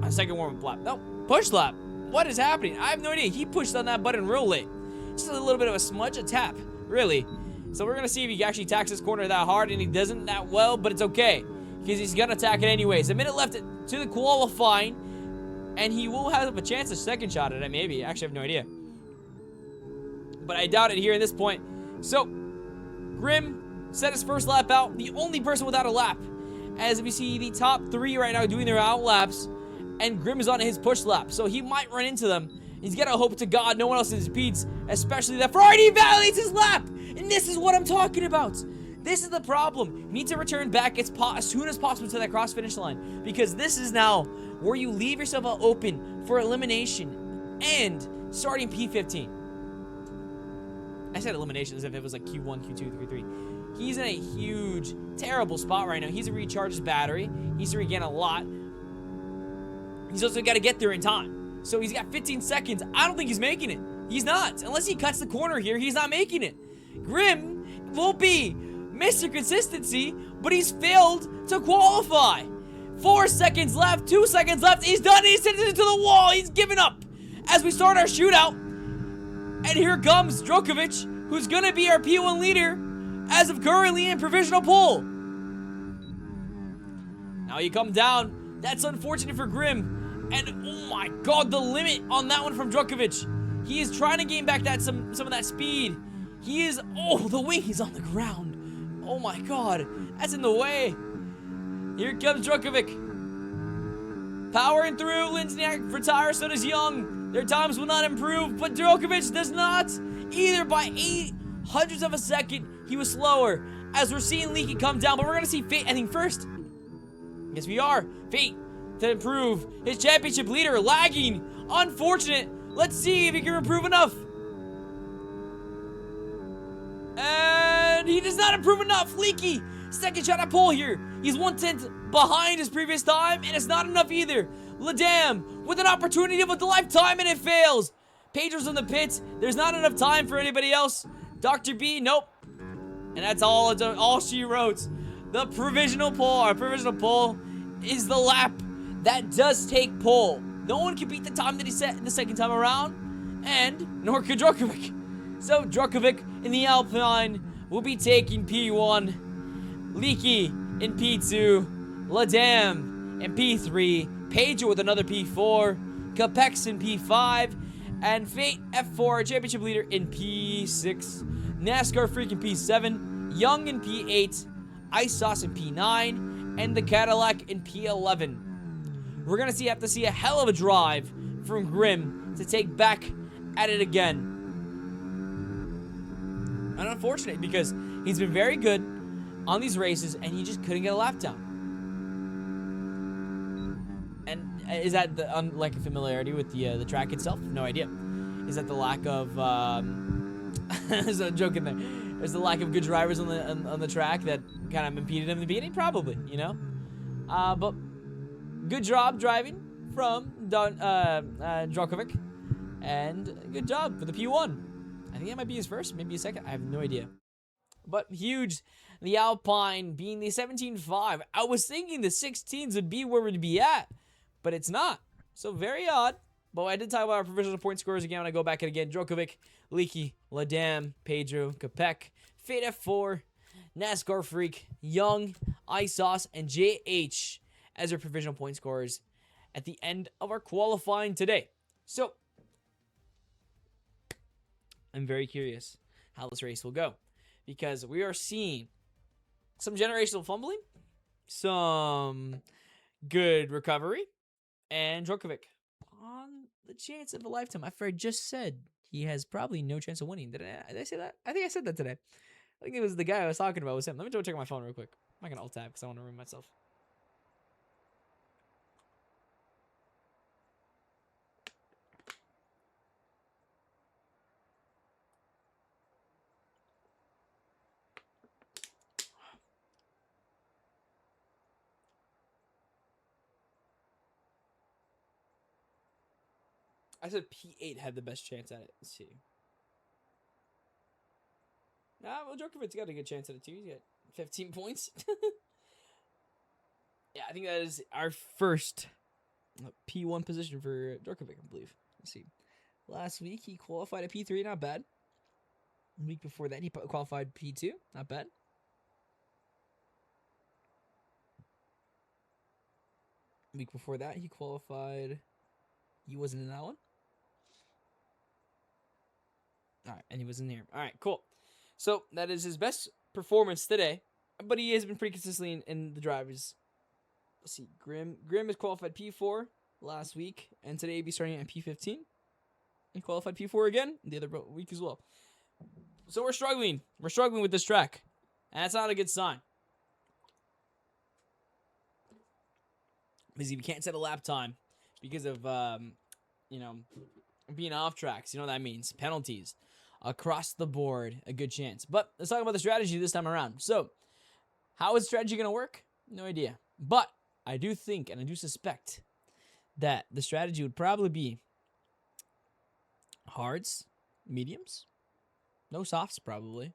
A second warm-up lap. No, push lap. What is happening? I have no idea. He pushed on that button real late. Just a little bit of a smudge, a tap, really. So we're going to see if he actually attacks this corner that hard, and he doesn't that well, but it's okay. Because he's going to attack it anyways. A minute left to the qualifying, and he will have a chance to second shot at it, maybe. Actually, I have no idea. But I doubt it here at this point. So, Grim set his first lap out. The only person without a lap. As we see the top 3 right now doing their out laps. And Grim is on his push lap. So he might run into them. He's got to hope to God no one else beats. Especially that Ferrari validates his lap. And this is what I'm talking about. This is the problem. You need to return back as soon as possible to that cross finish line. Because this is now where you leave yourself open for elimination. And starting P15. I said elimination as if it was like Q1, Q2, Q3. He's in a huge, terrible spot right now. He's to recharge his battery. He's to regain a lot. He's also got to get there in time. So he's got 15 seconds. I don't think he's making it. He's not. Unless he cuts the corner here, he's not making it. Grim will be Mr. Consistency, but he's failed to qualify. 4 seconds left, 2 seconds left. He's done. He's sent it into the wall. He's given up as we start our shootout. And here comes Djokovic, who's going to be our P1 leader as of currently in provisional pole. Now you come down. That's unfortunate for Grim. And oh my god, the limit on that one from Djokovic. He is trying to gain back that some of that speed. He is, oh, the wing is on the ground. Oh my god, that's in the way. Here comes Djokovic. Powering through. Linsniak retires, so does Young. Their times will not improve, but Djokovic does not. Either by 0.08 of a second, he was slower. As we're seeing Leaky come down, but we're going to see Fate, I think, first. Yes, we are. Fate to improve. His championship leader lagging. Unfortunate. Let's see if he can improve enough. And he does not improve enough. Leaky, second shot at pole here. He's 1/10 behind his previous time, and it's not enough either. Ladam with an opportunity of a lifetime, and it fails. Pedro's in the pits. There's not enough time for anybody else. Dr. B, nope. And that's all she wrote. The provisional pole, our provisional pole, is the lap that does take pole. No one can beat the time that he set the second time around, and nor could Djokovic. So Djokovic in the Alpine will be taking P1. Leaky in P2. Ladam in P3. Pedro with another P4. Capex in P5. And Fate F4, championship leader in P6. NASCAR Freak in P7. Young in P8. Ice Sauce in P9. And the Cadillac in P11. We're going to have to see a hell of a drive from Grim to take back at it again. And unfortunate because he's been very good on these races and he just couldn't get a lap down. And is that the lack of familiarity with the track itself? No idea. Is that the lack of there's a joke in there. There's the lack of good drivers on the track that kind of impeded him in the beginning? Probably, you know. But good job driving from Djokovic, and good job for the P1. I think that might be his first, maybe his second. I have no idea. But huge, the Alpine being the 17.5. I was thinking the 16s would be where we'd be at, but it's not. So very odd. But I did talk about our provisional point scores again when I go back and again. Djokovic, Leaky, Ladam, Pedro, Capek, Fate F4, NASCAR Freak, Young, Ice Sauce, and JH as our provisional point scorers at the end of our qualifying today. So, I'm very curious how this race will go, because we are seeing some generational fumbling, some good recovery, and Djokovic on the chance of a lifetime. After I just said he has probably no chance of winning. Did I say that? I think I said that today. I think it was the guy I was talking about was him. Let me go check my phone real quick. I'm not going to alt-tab because I want to ruin myself. I said P8 had the best chance at it. Let's see. Well, Djokovic's got a good chance at it too. He's got 15 points. Yeah, I think that is our first P1 position for Djokovic, I believe. Let's see. Last week, he qualified at P3, not bad. The week before that, he qualified P2, not bad. The week before that, he qualified... He wasn't in that one. All right, and he was in here. All right, cool. So that is his best performance today, but he has been pretty consistently in the drivers. Let's see, Grimm is qualified P4 last week, and today he'll be starting at P15. And qualified P4 again the other week as well. So we're struggling. We're struggling with this track, and that's not a good sign. Because if you can't set a lap time because of, being off tracks, you know what that means. Penalties. Across the board, a good chance. But let's talk about the strategy this time around. So, how is the strategy going to work? No idea. But I do think, and I do suspect, that the strategy would probably be hards, mediums, no softs probably.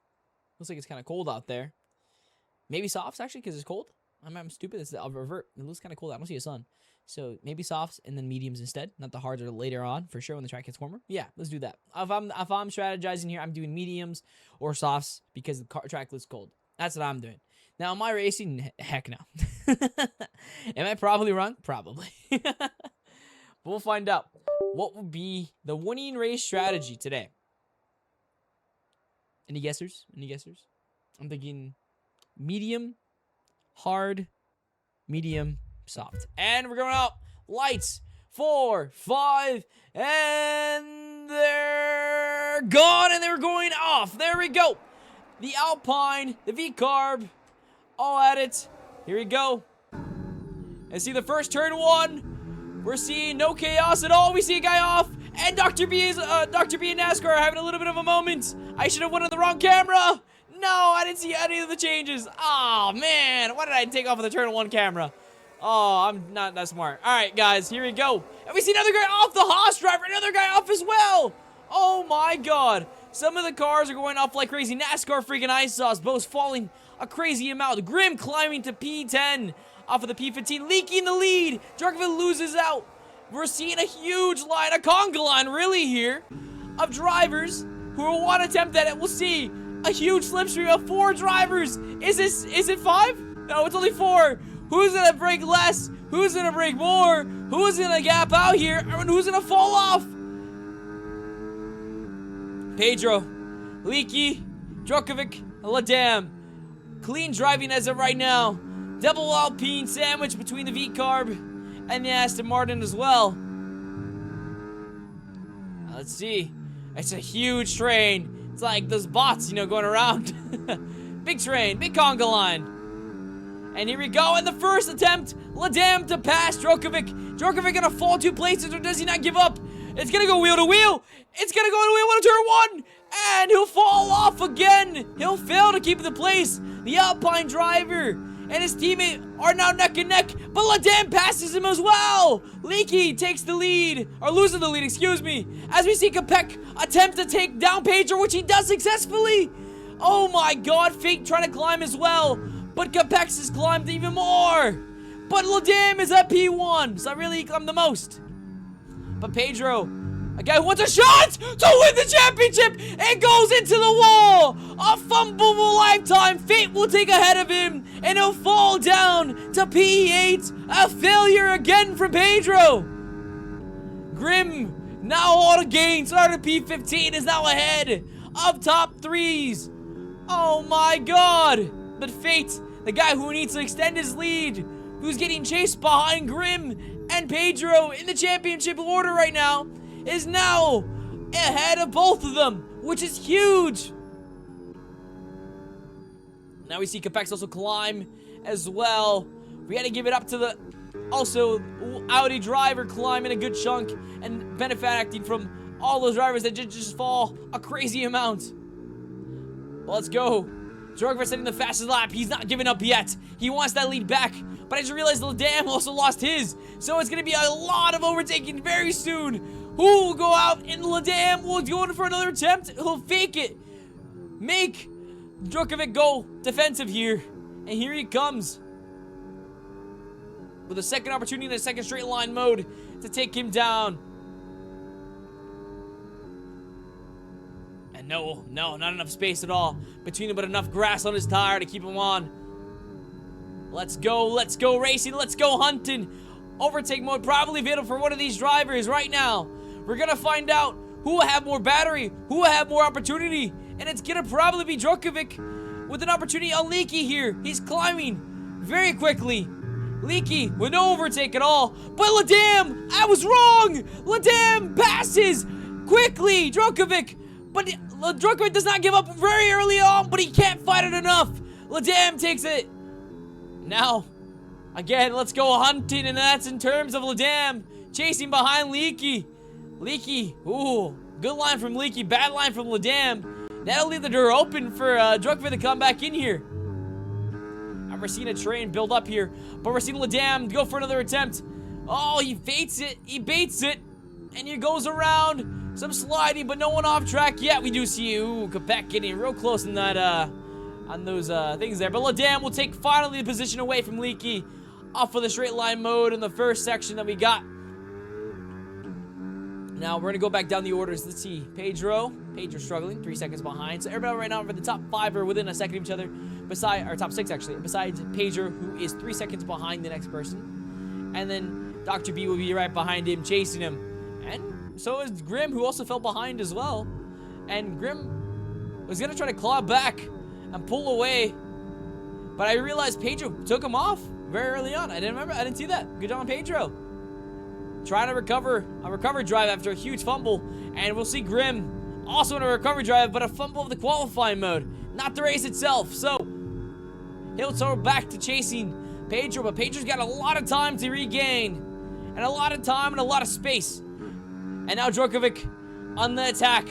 Looks like it's kind of cold out there. Maybe softs, actually, because it's cold. I'm stupid. I'll revert. It looks kind of cold. I don't see a sun. So maybe softs and then mediums instead. Not the hards are later on for sure when the track gets warmer. Yeah, let's do that. If I'm strategizing here, I'm doing mediums or softs because the track looks cold. That's what I'm doing. Now, am I racing? Heck no. Am I probably wrong? Probably. But we'll find out. What would be the winning race strategy today? Any guessers? Any guessers? I'm thinking medium, hard, medium, soft. And we're going out. Lights. 4, 5, and they're gone, and they're going off. There we go. The Alpine, the V-Carb, all at it. Here we go. And see the first turn 1. We're seeing no chaos at all. We see a guy off, and Dr. B and NASCAR are having a little bit of a moment. I should have went on the wrong camera. No, I didn't see any of the changes. Oh, man. Why did I take off of the turn 1 camera? Oh, I'm not that smart. All right, guys, here we go. And we see another guy off, the Haas driver, another guy off as well. Oh, my God. Some of the cars are going off like crazy. NASCAR freaking ice sauce. Both falling a crazy amount. Grimm climbing to P10 off of the P15, leaking the lead. Djokovic loses out. We're seeing a huge line, a conga line really here, of drivers who will want to attempt at it. We'll see a huge slipstream of 4 drivers. Is it 5? No, it's only 4. Who's going to break less? Who's going to break more? Who's going to gap out here? And who's going to fall off? Pedro, Leakey, Djokovic, Ladam. Clean driving as of right now. Double Alpine sandwich between the V-Carb and the Aston Martin as well. Let's see. It's a huge train. It's like those bots, going around. Big train, big conga line. And here we go, and the first attempt, Ladam to pass Djokovic. Djokovic gonna fall 2 places, or does he not give up? It's gonna go wheel to wheel. It's gonna go to wheel to turn 1, and he'll fall off again. He'll fail to keep the place. The Alpine driver and his teammate are now neck and neck, but Ladam passes him as well. Leakey takes the lead, or loses the lead, excuse me, as we see Kopeck attempt to take down Pedro, which he does successfully. Oh my God, Fate trying to climb as well. But Kopeck has climbed even more. But Ladam is at P1. So really he climbed the most. But Pedro, a guy who wants a shot to win the championship. It goes into the wall. A fumble of a lifetime. Fate will take ahead of him. And he'll fall down to P8. A failure again from Pedro. Grimm, now all to gain. Started P15 is now ahead of top 3s. Oh my God. But Fate, the guy who needs to extend his lead, who's getting chased behind Grimm and Pedro in the championship order right now, is now ahead of both of them, which is huge. Now we see Kopeck also climb as well. We had to give it up to the also Audi driver climbing a good chunk and benefiting from all those drivers that just fall a crazy amount. Well, let's go. Djokovic setting the fastest lap. He's not giving up yet. He wants that lead back. But I just realized Ladam also lost his. So it's going to be a lot of overtaking very soon. Who will go out? And Ladam will go in for another attempt. He'll fake it. Make Djokovic go defensive here. And here he comes. With a second opportunity in a second straight line mode to take him down. And no, not enough space at all between him, but enough grass on his tire to keep him on. Let's go racing, let's go hunting. Overtake mode probably available for one of these drivers right now. We're gonna find out who will have more battery, who will have more opportunity, and it's gonna probably be Djokovic with an opportunity on Leaky here. He's climbing very quickly. Leaky with no overtake at all, but Ladam, I was wrong. Ladam passes quickly Djokovic, but Djokovic does not give up very early on, but he can't fight it enough. Ladam takes it. Now, again, let's go hunting, and that's in terms of Ladam chasing behind Leaky. Leaky, ooh, good line from Leaky, bad line from Ladam. That'll leave the door open for Djokovic to come back in here. We're seeing a train build up here, but we're seeing Ladam go for another attempt. Oh, he baits it, and he goes around. Some sliding, but no one off track yet. We do see, Quebec getting real close in that, on those things there. But Ladam will take finally the position away from Leaky off of the straight line mode in the first section that we got. Now we're gonna go back down the orders. Let's see, Pedro struggling, 3 seconds behind. So everybody right now for the top 5 are within a second of each other. Or top 6 actually, besides Pedro, who is 3 seconds behind the next person. And then Dr. B will be right behind him, chasing him. And so is Grim, who also fell behind as well. And Grim was gonna try to claw back and pull away, but I realized Pedro took him off very early on. I didn't see that. Good job on Pedro. Trying to recover a recovery drive after a huge fumble. And we'll see Grim also in a recovery drive, but a fumble of the qualifying mode, not the race itself. So he'll throw back to chasing Pedro, but Pedro's got a lot of time to regain, and a lot of time and a lot of space. And now Djokovic on the attack,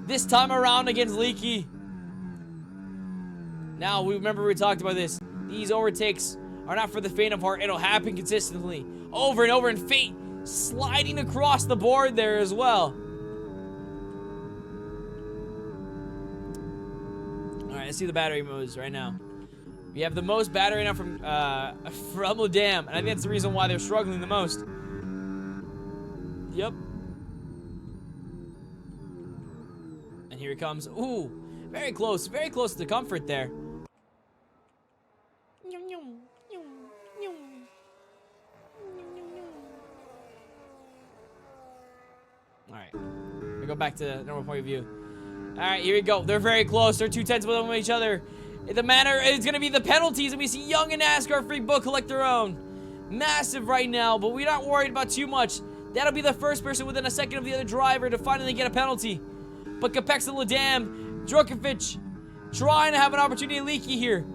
this time around against Leaky. Now, we talked about this. These overtakes are not for the faint of heart. It'll happen consistently, over and over, and fate sliding across the board there as well. Alright, let's see the battery modes right now. We have the most battery now from Ladam, and I think that's the reason why they're struggling the most. Yep. And here he comes. Ooh, very close to comfort there. Alright, we go back to normal point of view. Alright, here we go. They're very close. They're 2/10 with each other. The manner is going to be the penalties, and we see Young and NASCAR Freak both collect their own. Massive right now, but we're not worried about too much. That'll be the first person within a second of the other driver to finally get a penalty. But Capex and Ladam, Djokovic, trying to have an opportunity to Leaky here.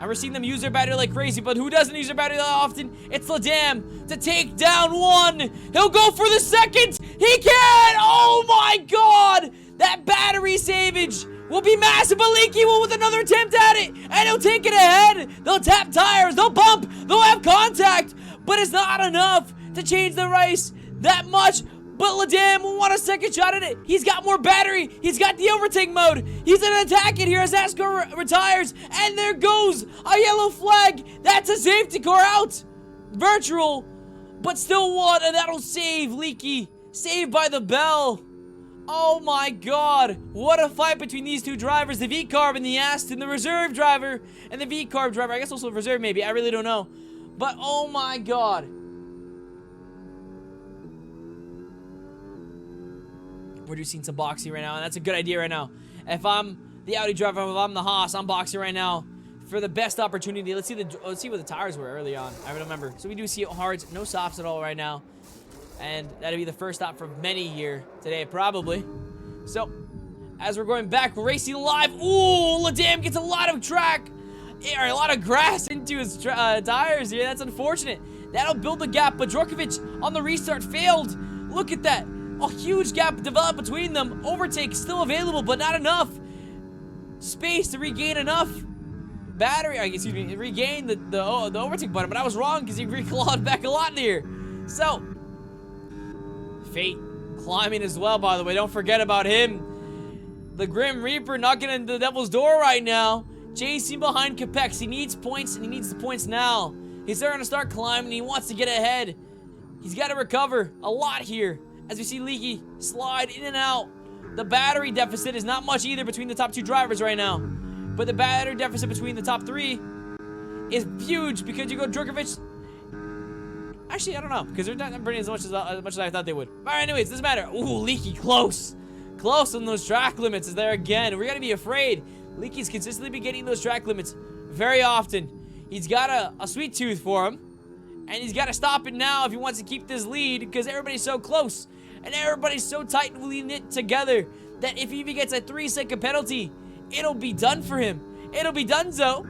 And we're seeing them use their battery like crazy, but who doesn't use their battery that often? It's Ladam to take down one. He'll go for the second. He can! Oh my god! That battery savage will be massive, but Leaky will with another attempt at it, and he'll take it ahead. They'll tap tires, they'll bump, they'll have contact, but it's not enough to change the race that much. But Ladam will want a second shot at it. He's got more battery. He's got the overtake mode. He's gonna attack it here as NASCAR retires, and there goes a yellow flag. That's a safety car out. Virtual, but still one, and that'll save Leaky. Saved by the bell. Oh my god, what a fight between these two drivers, the V-Carb and the Aston, the reserve driver and the V-Carb driver. I guess also reserve maybe, I really don't know. But oh my god. We're just seeing some boxing right now, and that's a good idea right now. If I'm the Audi driver, if I'm the Haas, I'm boxing right now for the best opportunity. Let's see what the tires were early on. I remember. So we do see hards, no softs at all right now. And that'll be the first stop for many here today, probably. So, as we're going back, racing live. Ooh, Ladam gets a lot of track, or a lot of grass into his tires here. That's unfortunate. That'll build the gap, but Djokovic on the restart failed. Look at that. A huge gap developed between them. Overtake still available, but not enough space to regain enough battery. Excuse me, regain the overtake button, but I was wrong because he reclawed back a lot there. So, Fate climbing as well, by the way. Don't forget about him. The Grim Reaper knocking on the Devil's door right now. chasing behind Capex. He needs points, and he needs the points now. He's starting to start climbing. He wants to get ahead. He's got to recover a lot here as we see Leaky slide in and out. The battery deficit is not much either between the top 2 drivers right now. But the battery deficit between the top 3 is huge because you go Djokovic. Actually, I don't know, because they're not burning as much as I thought they would. All right, anyways, doesn't matter. Ooh, Leaky close. Close on those track limits is there again. We're going to be afraid. Leaky's consistently been getting those track limits very often. He's got a sweet tooth for him. And he's got to stop it now if he wants to keep this lead because everybody's so close. And everybody's so tightly knit together that if he even gets a 3-second penalty, it'll be done for him. It'll be donezo.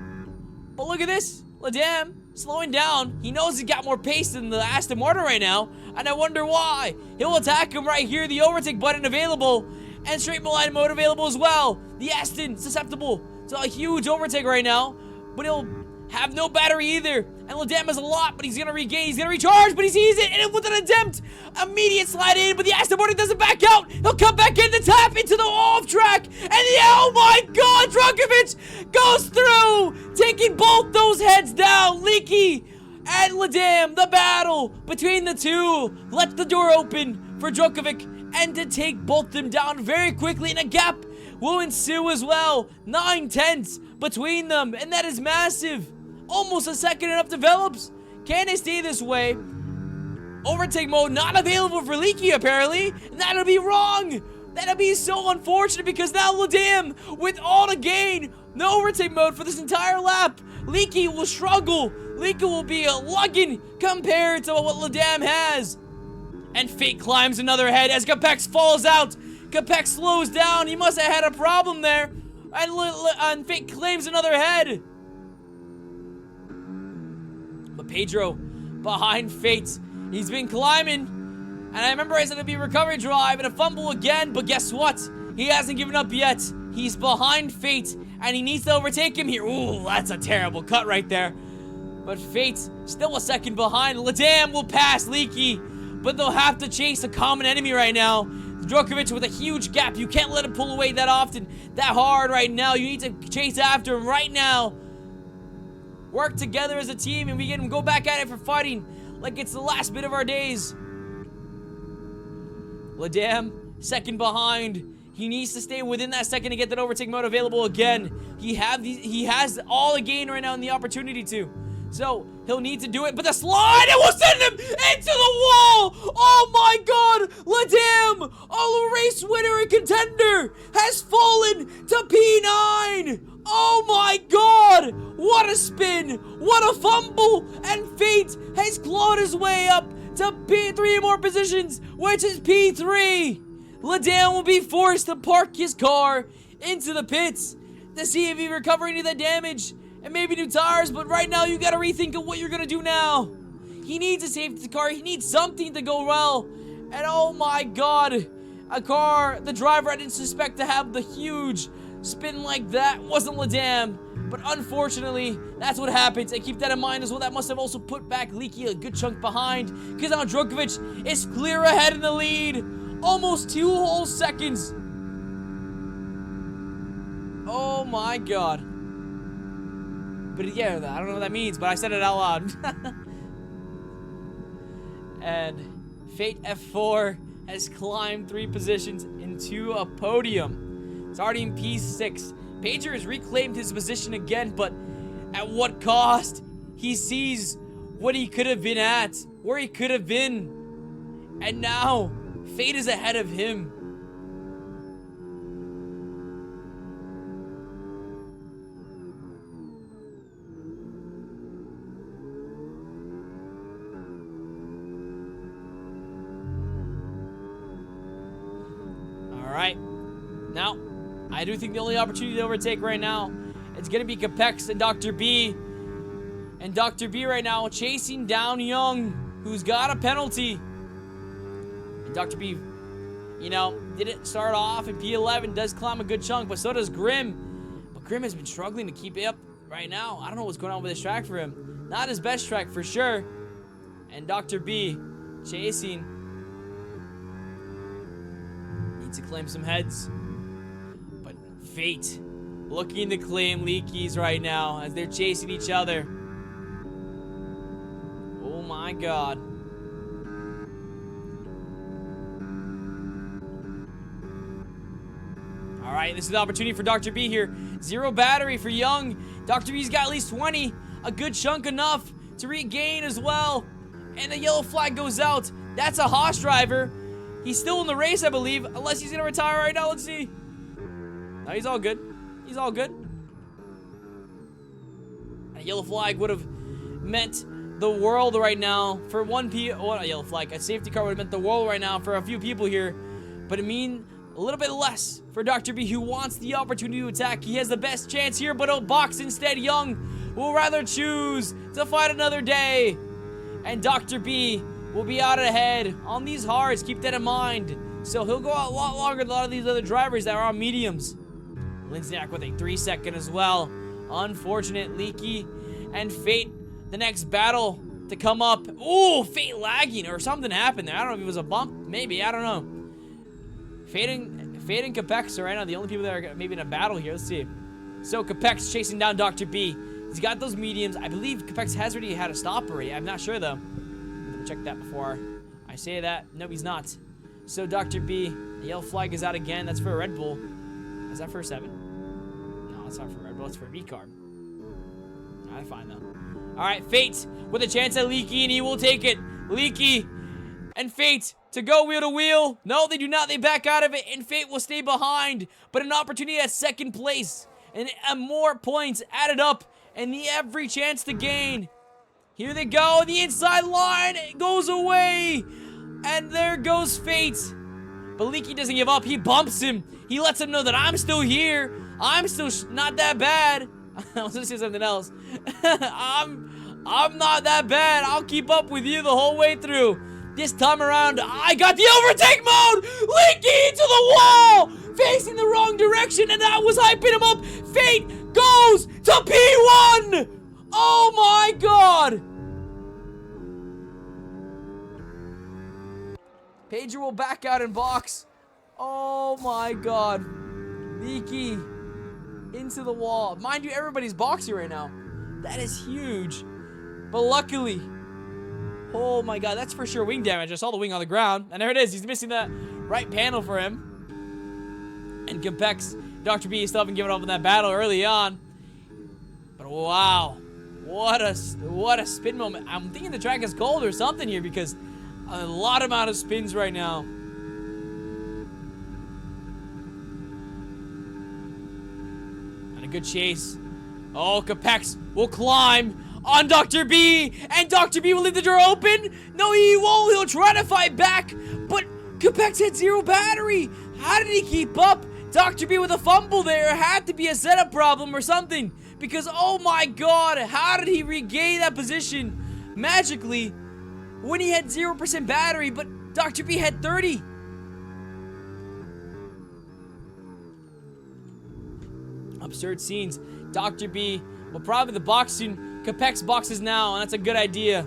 But look at this. Ladam slowing down. He knows he's got more pace than the Aston Martin right now. And I wonder why. He'll attack him right here. The overtake button available. And straight line mode available as well. The Aston susceptible to a huge overtake right now. But he'll have no battery either. And Ladam has a lot, but he's going to regain. He's going to recharge, but he sees it. And with an attempt, immediate slide in. But the Aston Martin doesn't back out. He'll come back in to tap into the off track. And oh my God, Djokovic goes through, taking both those heads down. Leaky and Ladam, the battle between the two. Let the door open for Djokovic and to take both them down very quickly. And a gap will ensue as well. 9/10 between them, and that is massive. Almost a second and up develops. Can they stay this way? Overtake mode not available for Leaky apparently. And that'll be wrong. That'll be so unfortunate because now Ladam with all the gain. No overtake mode for this entire lap. Leaky will struggle. Leaky will be a lugging compared to what Ladam has. And Fate climbs another head as Capex falls out. Capex slows down. He must have had a problem there. And Fate claims another head. But Pedro behind Fate. He's been climbing. And I remember I said it'd be a recovery drive and a fumble again. But guess what? He hasn't given up yet. He's behind Fate. And he needs to overtake him here. Ooh, that's a terrible cut right there. But Fate still a second behind. Ladam will pass Leaky. But they'll have to chase a common enemy right now. Djokovic with a huge gap. You can't let him pull away that often, that hard right now. You need to chase after him right now. Work together as a team and we can go back at it for fighting like it's the last bit of our days. Ladam, second behind. He needs to stay within that second to get that overtake mode available again. He has all the gain right now and the opportunity to. So, he'll need to do it, but the slide, it will send him into the wall! Oh my God! Ladam, a race winner and contender, has fallen to P9! Oh my God! What a spin! What a fumble! And Fate has clawed his way up to P3 more positions, which is P3! Ladam will be forced to park his car into the pits to see if he recovers any of that damage. And maybe new tires, but right now you gotta rethink of what you're gonna do now. He needs a safety car. He needs something to go well. And oh my God, a car the driver I didn't suspect to have the huge spin like that wasn't Ladam. But unfortunately, that's what happens. And keep that in mind as well. That must have also put back Leaky a good chunk behind. Because now Djokovic is clear ahead in the lead. Almost 2 whole seconds. Oh my God. But yeah, I don't know what that means, but I said it out loud. And Fate F4 has climbed 3 positions into a podium. It's already in P6. Pager has reclaimed his position again, but at what cost? He sees what he could have been at, where he could have been. And now, Fate is ahead of him. Alright, now, I do think the only opportunity to overtake right now is going to be Capex and Dr. B. And Dr. B right now chasing down Young, who's got a penalty. And Dr. B, you know, didn't start off in P11, does climb a good chunk, but so does Grim. But Grim has been struggling to keep it up right now. I don't know what's going on with this track for him. Not his best track for sure. And Dr. B chasing. To claim some heads, but Fate looking to claim Leaky's right now as they're chasing each other. Oh my god. Alright, this is the opportunity for Dr. B here. 0 battery for Young. Dr. B's got at least 20. A good chunk enough to regain as well. And the yellow flag goes out. That's a Haas driver. He's still in the race, I believe. Unless he's going to retire right now. Let's see. No, he's all good. He's all good. A yellow flag would have meant the world right now for a yellow flag. A safety car would have meant the world right now for a few people here. But it mean a little bit less for Dr. B, who wants the opportunity to attack. He has the best chance here, but he'll box instead. Young will rather choose to fight another day. And Dr. B will be out ahead on these hards. Keep that in mind. So he'll go out a lot longer than a lot of these other drivers that are on mediums. Linsnack with a 3-second as well. Unfortunate. Leaky and Fate, the next battle to come up. Ooh, Fate lagging or something happened there. I don't know if it was a bump. Maybe. I don't know. Fate and Capex are right now the only people that are maybe in a battle here. Let's see. So Capex chasing down Dr. B. He's got those mediums. I believe Capex has already had a stop already. I'm not sure though. Let me check that before I say that. No, he's not. So Dr. B, the yellow flag is out again. That's for a Red Bull. Is that for a 7? No, it's not for Red Bull. It's for a V-Carb. Alright, fine though. Alright, Fate with a chance at Leaky, and he will take it. Leaky and Fate to go wheel to wheel. No, they do not. They back out of it, and Fate will stay behind. But an opportunity at second place. And more points added up, and every chance to gain. Here they go. The inside line goes away. And there goes Fate. But Leaky doesn't give up. He bumps him. He lets him know that I'm still here. I'm still not that bad. I was gonna say something else. I'm not that bad. I'll keep up with you the whole way through. This time around, I got the overtake mode! Leaky into the wall! Facing the wrong direction, and I was hyping him up. Fate goes to P1! Oh my god! Pedro will back out and box. Oh my god. Leaky into the wall. Mind you, everybody's boxing right now. That is huge. But luckily, oh my god, that's for sure wing damage. I saw the wing on the ground. And there it is. He's missing that right panel for him. And Capex, Dr. B still haven't given up in that battle early on. But wow. What a spin moment. I'm thinking the track is cold or something here because a lot amount of spins right now. And a good chase. Oh, Capex will climb on Dr. B, and Dr. B will leave the door open. No, he won't. He'll try to fight back, but Capex had 0 battery. How did he keep up? Dr. B with a fumble there. It had to be a setup problem or something, because oh my god, how did he regain that position magically when he had 0% battery, but Dr. B had 30? Absurd scenes. Dr. B will probably the box soon. Capex boxes now, and that's a good idea.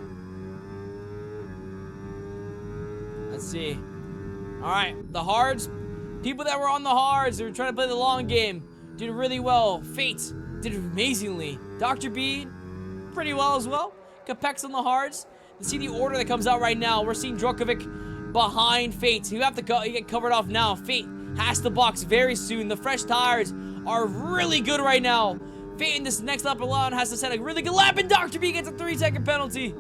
Let's see. Alright, the hards. People that were on the hards, they were trying to play the long game, did really well. Fate did amazingly. Dr. B, pretty well as well. Capex on the hards. Let's see the order that comes out right now. We're seeing Drokovic behind Fate. You have to get covered off now. Fate has to box very soon. The fresh tires are really good right now. Fate in this next lap alone has to set a really good lap, and Dr. B gets a 3-second penalty.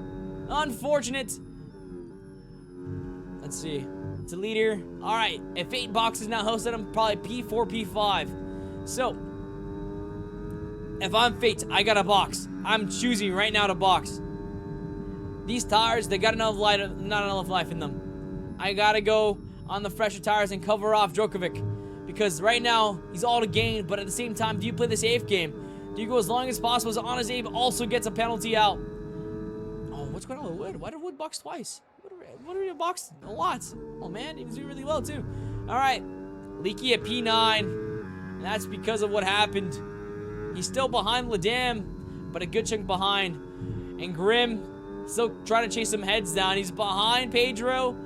Unfortunate. Let's see. It's a leader. Alright, if Fate boxes now, he'll set him probably P4, P5. So, if I'm Fate, I gotta box. I'm choosing right now to box. These tires, they got enough light, not enough life in them. I gotta go on the fresher tires and cover off Drokovic. Because right now, he's all to gain, but at the same time, do you play the safe game? Do you go as long as possible as Honest Abe also gets a penalty out? Oh, what's going on with Wood? Why did Wood box twice? What are we boxed? A lot. Oh man, he was doing really well too. Alright. Leaky at P9. And that's because of what happened. He's still behind Ladam, but a good chunk behind. And Grim still trying to chase some heads down. He's behind Pedro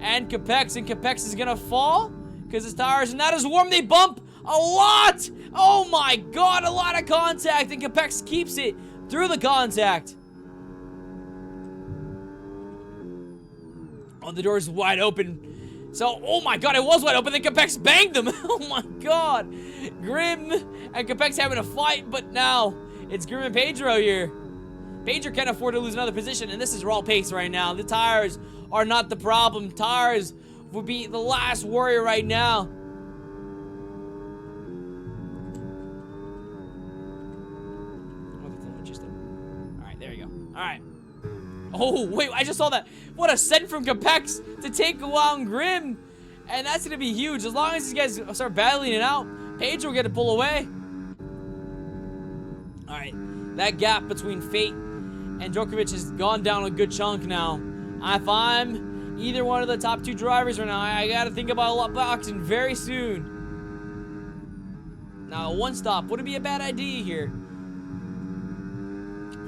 and Capex, and Capex is gonna fall because his tires are not as warm. They bump A lot! Oh my god, a lot of contact, and Capex keeps it through the contact. Oh, the door's wide open. So, oh my god, it was wide open, then Capex banged them. Oh my god. Grim and Capex having a fight, but now it's Grim and Pedro here. Pedro can't afford to lose another position, and this is raw pace right now. The tires are not the problem. Tires would be the last warrior right now. Alright, there you go. Alright. Oh, wait, I just saw that. What a send from Capex to take on Grim. And that's going to be huge. As long as these guys start battling it out, Pedro will get to pull away. Alright, that gap between Fate and Djokovic has gone down a good chunk now. If I'm either one of the top 2 drivers right now, I got to think about a lot boxing very soon. Now, one stop wouldn't be a bad idea here.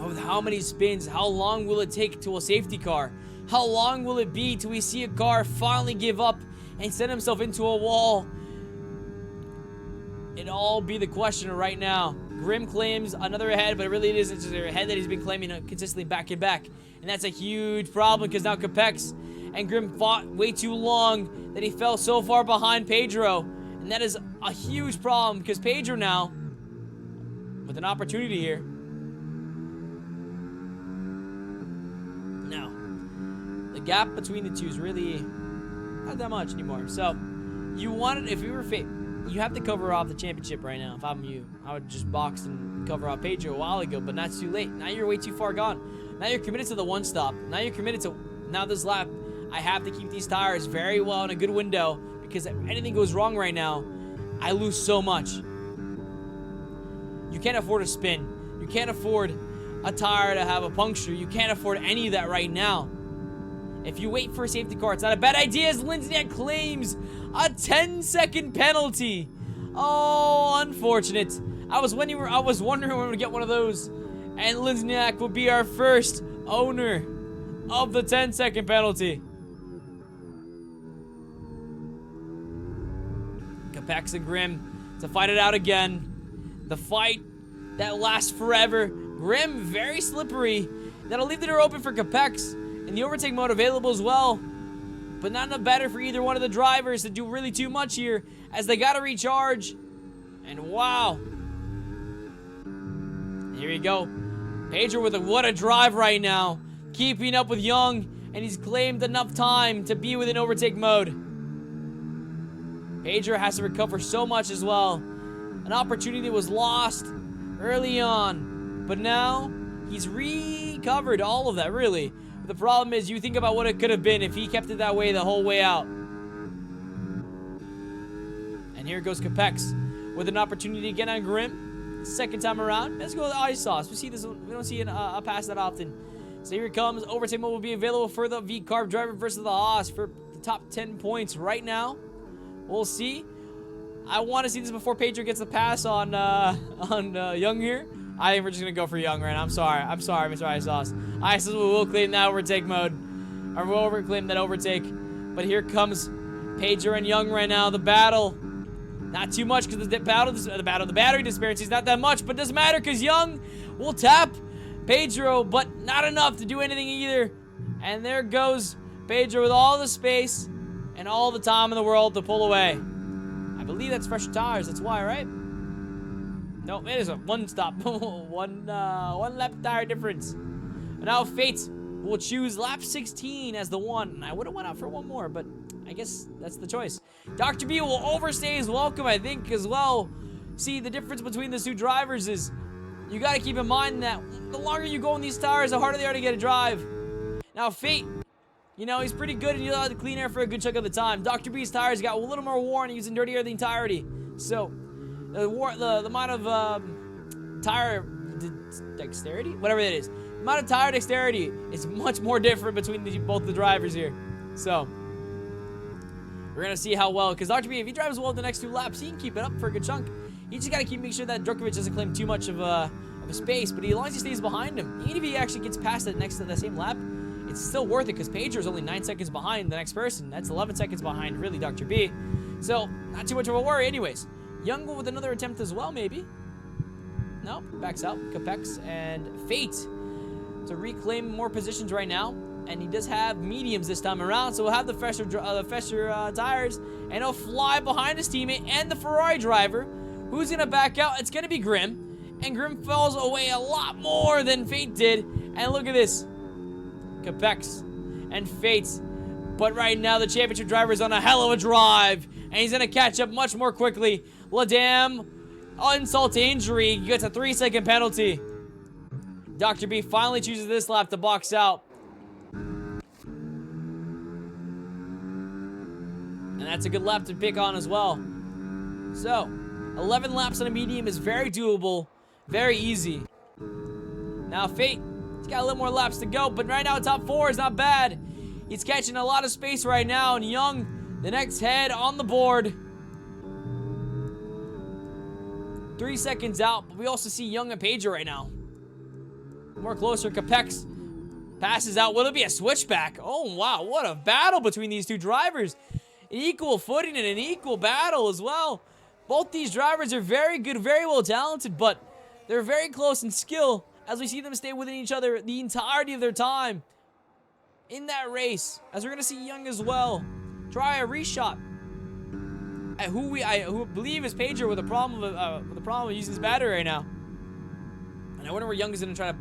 Oh, with how many spins, how long will it take to a safety car? How long will it be till we see a car finally give up and send himself into a wall? It'd all be the question right now. Grim claims another head, but it really isn't just a head that he's been claiming consistently back and back. And that's a huge problem because now Capex and Grim fought way too long that he fell so far behind Pedro. And that is a huge problem because Pedro now, with an opportunity here. Now, the gap between the two is really not that much anymore. So, you wanted, if you were Fate, you have to cover off the championship right now. If I'm you, I would just box and cover off Pedro a while ago, but not too late. Now you're way too far gone. Now you're committed to the one stop. Now you're committed to, now this lap, I have to keep these tires very well in a good window because if anything goes wrong right now, I lose so much. You can't afford a spin. You can't afford a tire to have a puncture. You can't afford any of that right now. If you wait for a safety car, it's not a bad idea as Lindsay claims a 10-second penalty. Oh, unfortunate. I was wondering when we would get one of those. And Lindsay will be our first owner of the 10-second penalty. Capex and Grim to fight it out again. The fight that lasts forever. Grim very slippery. That'll leave the door open for Capex. And the overtake mode available as well. But not enough better for either one of the drivers to do really too much here as they gotta recharge. And wow. Here we go. Pedro with what a drive right now. Keeping up with Young. And he's claimed enough time to be within overtake mode. Pedro has to recover so much as well. An opportunity was lost early on. But now he's recovered all of that, really. The problem is, you think about what it could have been if he kept it that way the whole way out. And here goes Capex with an opportunity again on Grim. Second time around. Let's go with ice sauce. We see this. We don't see a pass that often. So here it comes. Overtake mode will be available for the V-Carb driver versus the Haas for the top 10 points right now. We'll see. I want to see this before Pedro gets the pass on Young here. I think we're just going to go for Young right now. I'm sorry, Mr. Ice Sauce. Ice Sauce will claim that overtake mode. Or will claim that overtake. But here comes Pedro and Young right now. The battle. Not too much because the battery disparity is not that much. But it doesn't matter because Young will tap Pedro. But not enough to do anything either. And there goes Pedro with all the space and all the time in the world to pull away. I believe that's fresher tires. That's why, right? No, it is a one stop. one lap tire difference. But now Fate will choose lap 16 as the one. I would have went out for one more, but I guess that's the choice. Dr. B will overstay his welcome, I think, as well. See, the difference between the two drivers is you got to keep in mind that the longer you go on these tires, the harder they are to get a drive. Now, Fate, you know, he's pretty good and he'll have the clean air for a good chunk of the time. Dr. B's tires got a little more worn. He's in dirty air the entirety. So, the amount of tire dexterity, whatever that is, the amount of tire dexterity is much more different between both the drivers here. So we're gonna see how well, because Dr. B, if he drives well the next 2 laps, he can keep it up for a good chunk. You just gotta make sure that Djokovic doesn't claim too much of a space, but as long as he stays behind him, even if he actually gets past it next to the same lap, it's still worth it because Pedro's only 9 seconds behind the next person. That's 11 seconds behind, really, Dr. B. So not too much of a worry, anyways. Young with another attempt as well, maybe. No, backs out. Capex and Fate to reclaim more positions right now. And he does have mediums this time around, so we'll have the fresher tires, and he'll fly behind his teammate and the Ferrari driver. Who's going to back out? It's going to be Grim. And Grim falls away a lot more than Fate did. And look at this. Capex and Fate. But right now, the championship driver is on a hell of a drive. And he's going to catch up much more quickly. Ladam, insult to injury, gets a 3-second penalty. Dr. B finally chooses this lap to box out. And that's a good lap to pick on as well. So, 11 laps on a medium is very doable. Very easy. Now, Fate, he's got a little more laps to go. But right now, top 4 is not bad. He's catching a lot of space right now. And Young, the next head on the board. 3 seconds out. But we also see Young and Pedro right now. More closer. Capex passes out. Will it be a switchback? Oh, wow. What a battle between these two drivers. An equal footing and an equal battle as well. Both these drivers are very good, very well talented, but they're very close in skill as we see them stay within each other the entirety of their time in that race. As we're going to see Young as well try a reshot at who believe is Pedro with a problem of using his battery right now. And I wonder where Young is going to try to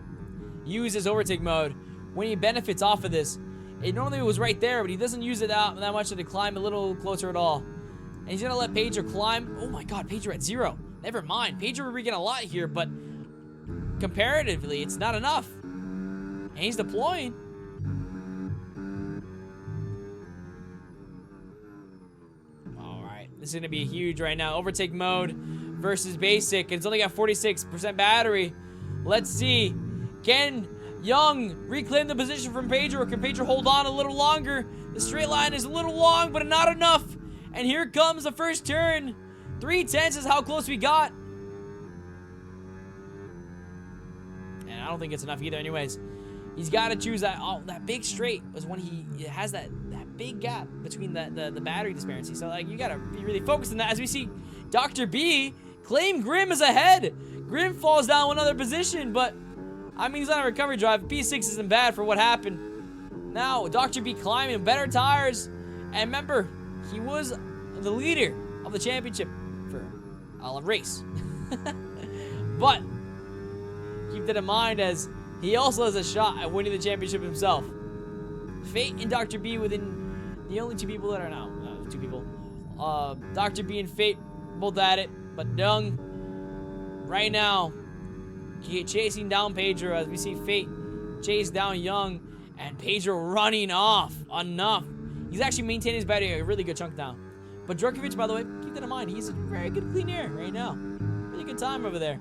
use his overtake mode when he benefits off of this. It normally was right there, but he doesn't use it that much to climb a little closer at all. And he's going to let Pedro climb. Oh my god, Pedro at 0. Never mind. Pedro will regain a lot here, but comparatively, it's not enough. And he's deploying. Alright, this is going to be huge right now. Overtake mode versus basic. It's only got 46% battery. Let's see. Can Young reclaim the position from Pedro? Can Pedro hold on a little longer? The straight line is a little long, but not enough. And here comes the first turn. 3/10 is how close we got. And I don't think it's enough either anyways. He's got to choose that. Oh, that big straight was when he has that big gap between the battery disparity. So, like, you got to be really focused on that. As we see Dr. B claim Grim is ahead. Grim falls down another position, but I mean, he's on a recovery drive. P6 isn't bad for what happened. Now, Dr. B climbing better tires. And remember, he was the leader of the championship for a race. But keep that in mind as he also has a shot at winning the championship himself. Fate and Dr. B within the only two people that are now. Two people. Dr. B and Fate both at it. But Young, right now, chasing down Pedro as we see Fate chase down Young. And Pedro running off enough. He's actually maintaining his battery a really good chunk now. But Djokovic, by the way, keep that in mind. He's a very good clean air right now. Really good time over there.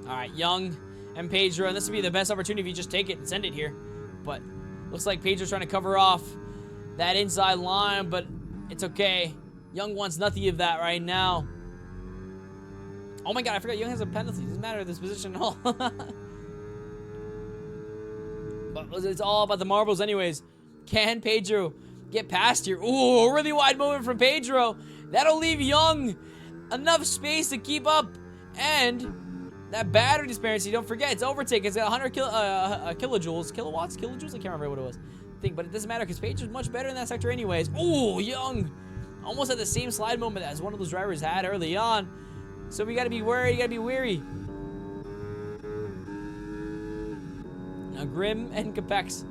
Alright, Young and Pedro. And this would be the best opportunity if you just take it and send it here. But looks like Pedro's trying to cover off that inside line. But it's okay. Young wants nothing of that right now. Oh my god, I forgot Young has a penalty. It doesn't matter this position at all. But it's all about the marbles anyways. Can Pedro get past here? Ooh, a really wide movement from Pedro. That'll leave Young enough space to keep up. And that battery disparity, don't forget, it's overtake. It's got 100 kilojoules. Kilowatts? Kilojoules? I can't remember what it was. But it doesn't matter because Pedro's much better in that sector anyways. Ooh, Young almost had the same slide moment as one of those drivers had early on. So we gotta be worried, you gotta be wary. Now Grim and Capex.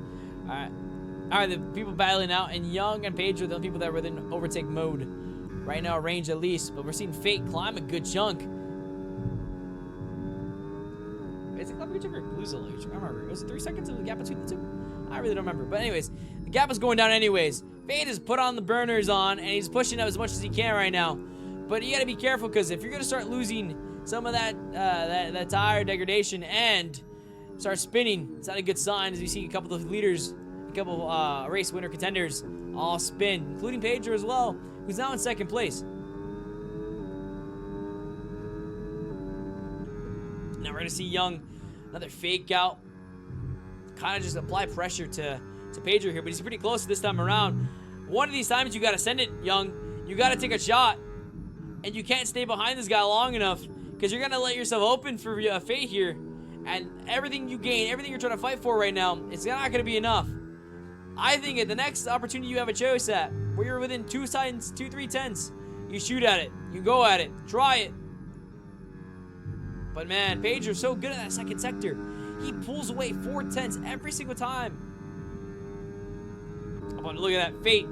Alright, the people battling out, and Young and Pedro, the people that were in overtake mode. Right now, range at least, but we're seeing Fate climb a good chunk. Is it climb a good chunk or lose a good chunk? I don't remember. Was it 3 seconds of the gap between the two? I really don't remember. But anyways, the gap is going down anyways. Fate has put on the burners on, and he's pushing up as much as he can right now. But you gotta be careful because if you're gonna start losing some of that tire degradation and start spinning, it's not a good sign. As we see a couple of leaders, a couple of race winner contenders all spin, including Pedro as well, who's now in second place. Now we're gonna see Young, another fake out, kind of just apply pressure to to Pedro here, but he's pretty close this time around. One of these times, you got to send it, Young. You got to take a shot. And you can't stay behind this guy long enough, because you're going to let yourself open for Fate here. And everything you gain, everything you're trying to fight for right now, it's not going to be enough. I think at the next opportunity you have a choice at, where you're within 3 tenths, you shoot at it. You go at it. Try it. But man, Pedro's so good at that second sector. He pulls away 4 tenths every single time. Oh, look at that. Fate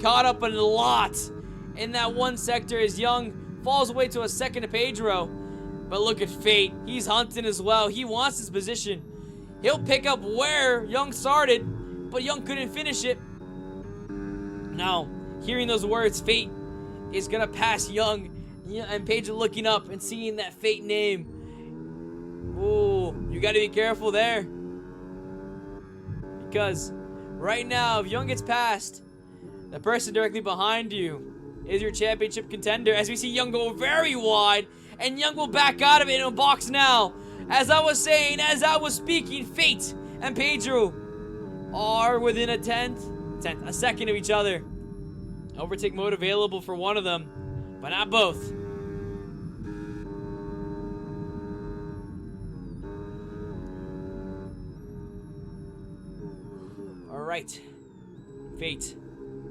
caught up in a lot in that one sector as Young falls away to a second to Pedro. But look at Fate. He's hunting as well. He wants his position. He'll pick up where Young started, but Young couldn't finish it. Now, hearing those words, Fate is going to pass Young. And Pedro looking up and seeing that Fate name. Ooh, you got to be careful there. Because right now, if Young gets past, the person directly behind you is your championship contender. As we see Young go very wide, and Young will back out of it in a box now. As I was saying, as I was speaking, Fate and Pedro are within a second of each other. Overtake mode available for one of them, but not both. All right, Fate.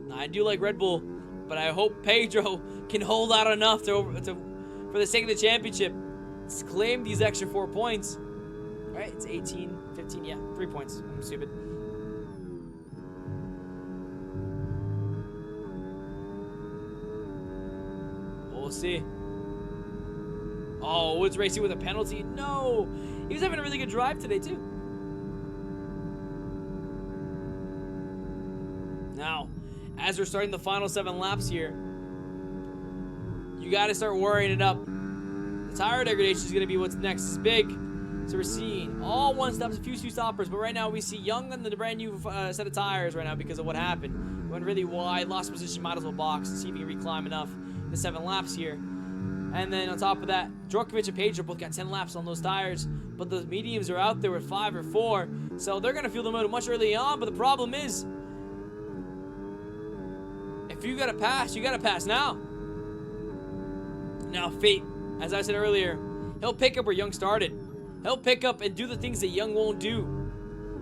Now, I do like Red Bull, but I hope Pedro can hold out enough for the sake of the championship. Let's claim these extra 4 points. All right, it's 18, 15, yeah, 3 points. I'm stupid. We'll see. Oh, Woods racing with a penalty. No, he was having a really good drive today too. Now, as we're starting the final 7 laps here, you got to start worrying it up. The tire degradation is going to be what's next. It's big. So we're seeing all one stops, a few two stoppers, but right now we see Young on the brand new set of tires right now because of what happened. He went really wide, lost position, might as well box and see if he can reclimb enough in the 7 laps here. And then on top of that, Djokovic and Pedro both got 10 laps on those tires, but the mediums are out there with 5 or 4, so they're going to feel the motor much early on, but the problem is, if you got to pass, you got to pass now. Now, Fate, as I said earlier, he'll pick up where Young started. He'll pick up and do the things that Young won't do.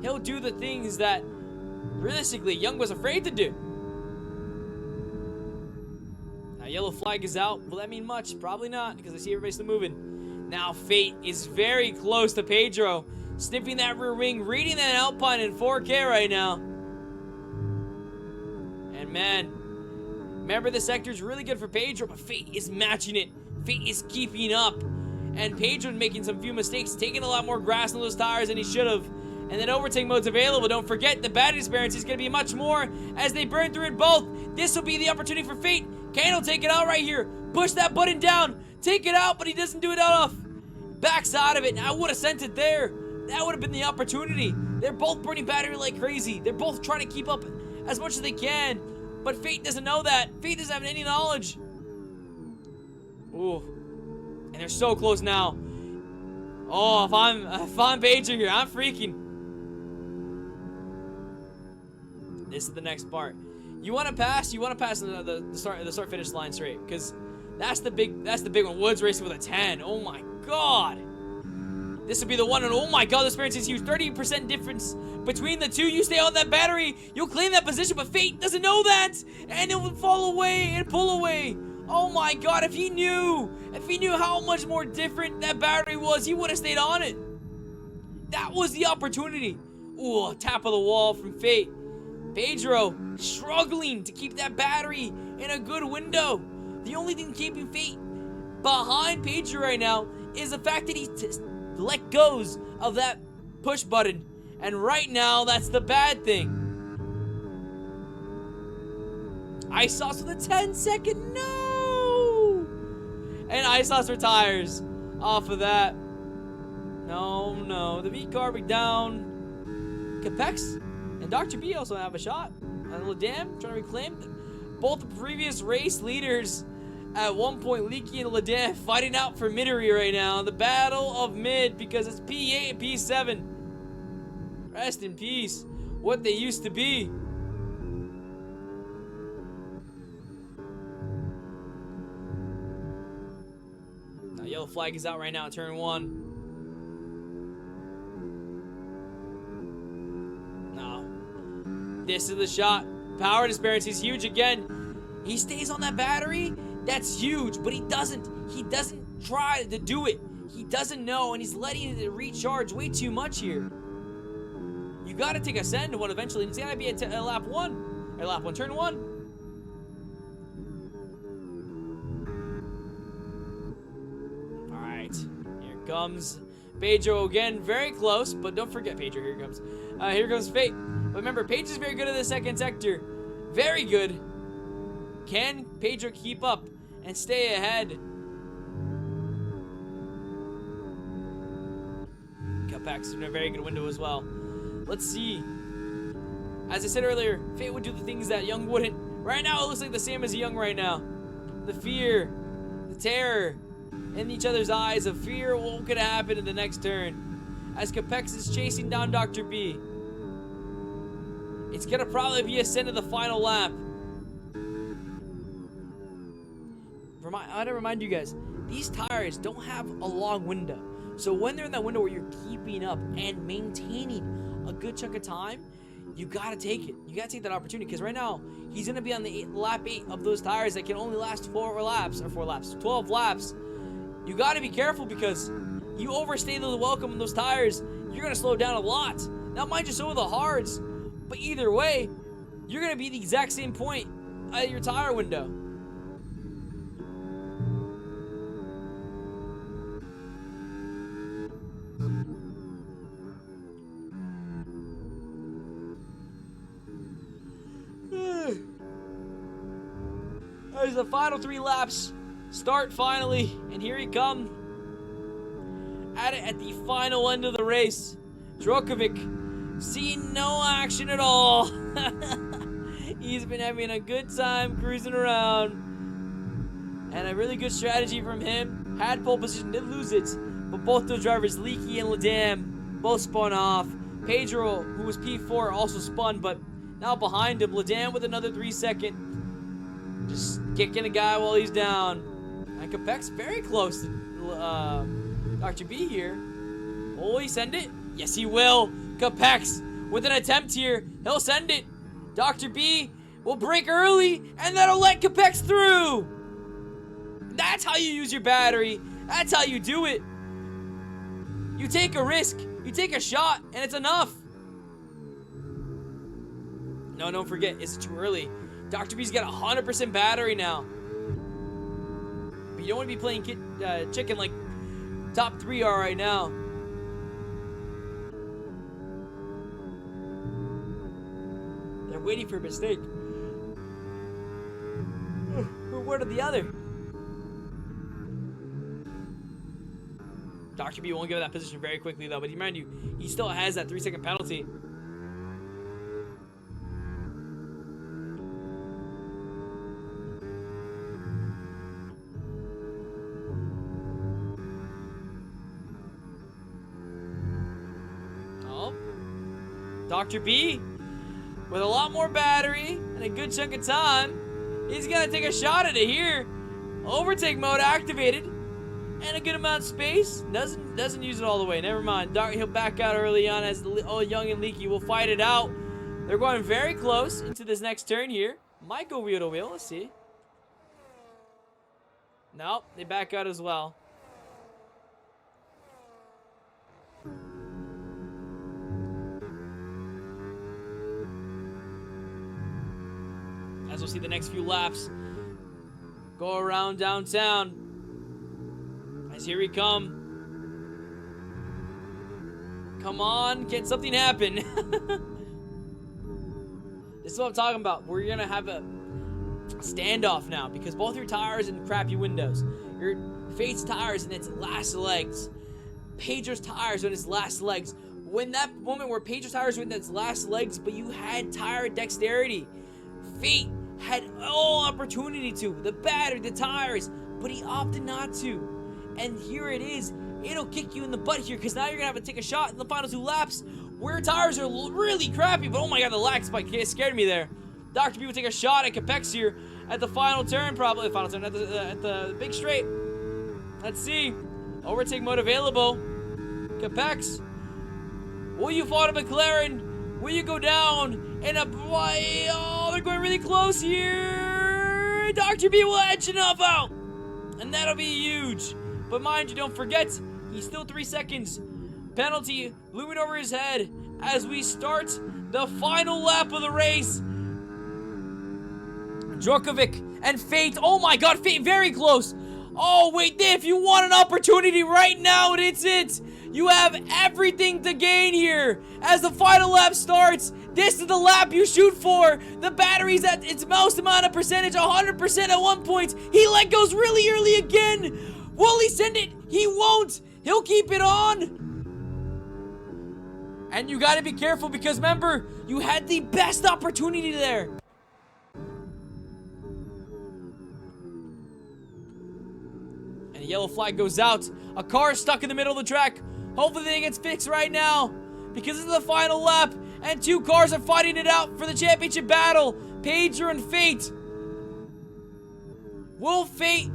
He'll do the things that, realistically, Young was afraid to do. Now, yellow flag is out. Will that mean much? Probably not, because I see everybody still moving. Now, Fate is very close to Pedro. Sniffing that rear wing, reading that Alpine in 4K right now. And man, remember, the sector is really good for Pedro, but Fate is matching it. Fate is keeping up. And Pedro making some few mistakes, taking a lot more grass on those tires than he should have. And then overtake mode's available. Don't forget, the battery disparity is going to be much more as they burn through it both. This will be the opportunity for Fate. Kano take it out right here. Push that button down. Take it out, but he doesn't do it enough. Backs out of it. I would have sent it there. That would have been the opportunity. They're both burning battery like crazy. They're both trying to keep up as much as they can. But Fate doesn't know that. Fate doesn't have any knowledge. Ooh. And they're so close now. Oh, if I'm Pedro here, I'm freaking. This is the next part. You want to pass the start finish line straight, because that's the big one. Woods racing with a 10. Oh my god. This would be the one, and oh my god, this experience is huge. 30% difference between the two. You stay on that battery, you'll claim that position, but Fate doesn't know that, and it will fall away and pull away. Oh my god, if he knew how much more different that battery was, he would have stayed on it. That was the opportunity. Ooh, a tap of the wall from Fate. Pedro struggling to keep that battery in a good window. The only thing keeping Fate behind Pedro right now is the fact that he let goes of that push button. And right now, that's the bad thing. Ice Sauce with a 10-second, no! And Ice Sauce retires off of that. No. The V-car be down. Capex and Dr. B also have a shot. And Ladam trying to reclaim. Both the previous race leaders at one point, Leaky and Ladam fighting out for middery right now. The battle of mid, because it's P8 and P7. Rest in peace. what they used to be. Now, yellow flag is out right now at turn 1. Now, this is the shot. Power disparity is huge again. He stays on that battery. That's huge, but he doesn't try to do it. He doesn't know, and he's letting it recharge way too much here. You got to take a send one eventually. It's got to be at lap 1. Or lap 1, turn 1. All right, here comes Pedro again. Very close, but don't forget Pedro. Here he comes. Here comes Fate. But remember, Pedro's very good at the second sector. Very good. Can Pedro keep up and stay ahead? Cutbacks in a very good window as well. Let's see. As I said earlier, Fate would do the things that Young wouldn't. Right now, it looks like the same as Young right now. The fear, the terror in each other's eyes of fear. What could happen in the next turn? As Capex is chasing down Dr. B. It's going to probably be a send to the final lap. I want to remind you guys, these tires don't have a long window. So when they're in that window where you're keeping up and maintaining a good chunk of time, you got to take it. You got to take that opportunity, because right now, he's going to be on the lap 8 of those tires that can only last 12 laps. You got to be careful, because you overstay the welcome in those tires, you're going to slow down a lot. Now, mind you, so are the hards, but either way, you're going to be the exact same point at your tire window. There's the final 3 laps. Start finally, and here he comes. At it at the final end of the race. Drokovic seeing no action at all. He's been having a good time cruising around. And a really good strategy from him. Had pole position, did lose it. But both those drivers, Leaky and Ladam, both spun off. Pedro, who was P4, also spun, but now behind him, Ladam with another 3-second. Just kicking a guy while he's down. And Capex very close to Dr. B here. Will he send it? Yes, he will. Capex with an attempt here. He'll send it. Dr. B will break early, and that'll let Capex through. That's how you use your battery. That's how you do it. You take a risk. You take a shot, and it's enough. No, don't forget, it's too early. Dr. B's got 100% battery now. But you don't want to be playing chicken like top 3 are right now. They're waiting for a mistake. Or one or the other. Dr. B won't give that position very quickly though, but remind you, he still has that 3-second penalty. Dr. B, with a lot more battery and a good chunk of time, he's going to take a shot at it here. Overtake mode activated. And a good amount of space. Doesn't use it all the way. Never mind. He'll back out early on as Young and Leaky will fight it out. They're going very close into this next turn here. Might go wheel to wheel. Let's see. Nope. They back out as well. As we'll see the next few laps go around downtown. As here we come. Come on, can something happen? This is what I'm talking about. We're going to have a standoff now because both your tires in crappy windows. Your Fate's tires in its last legs. Pedro's tires on its last legs. When that moment where Pedro's tires were in its last legs, but you had tire dexterity. Fate had all opportunity to. The battery, the tires, but he opted not to. And here it is. It'll kick you in the butt here because now you're going to have to take a shot in the final 2 laps Rear tires are really crappy, but oh my god, the lag spike scared me there. Dr. B will take a shot at Capex here at the final turn, probably. Final turn at the big straight. Let's see. Overtake mode available. Capex, will you fall to McLaren? Will you go down? And oh, they're going really close here. Dr. B will edge enough out. And that'll be huge. But mind you, don't forget, he's still 3 seconds. Penalty looming over his head as we start the final lap of the race. Djokovic and Fate. Oh my god, Fate very close. Oh, wait, if you want an opportunity right now, it's it. You have everything to gain here. As the final lap starts, this is the lap you shoot for. The battery's at its most amount of percentage, 100% at one point. He let goes really early again. Will he send it? He won't. He'll keep it on. And you gotta be careful because remember, you had the best opportunity there. And a yellow flag goes out. A car is stuck in the middle of the track. Hopefully they gets fixed right now because this is the final lap and 2 cars are fighting it out for the championship battle. Pager and Fate. Will Fate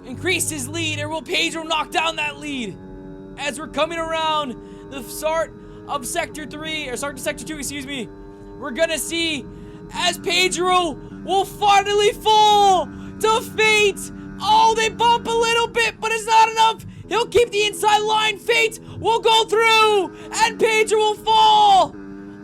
increase his lead or will Pedro knock down that lead? As we're coming around the start of Sector 3, or start to Sector 2, excuse me, we're gonna see as Pedro will finally fall to Fate. Oh, they bump a little bit, but it's not enough. He'll keep the inside line. Fate will go through, and Pedro will fall.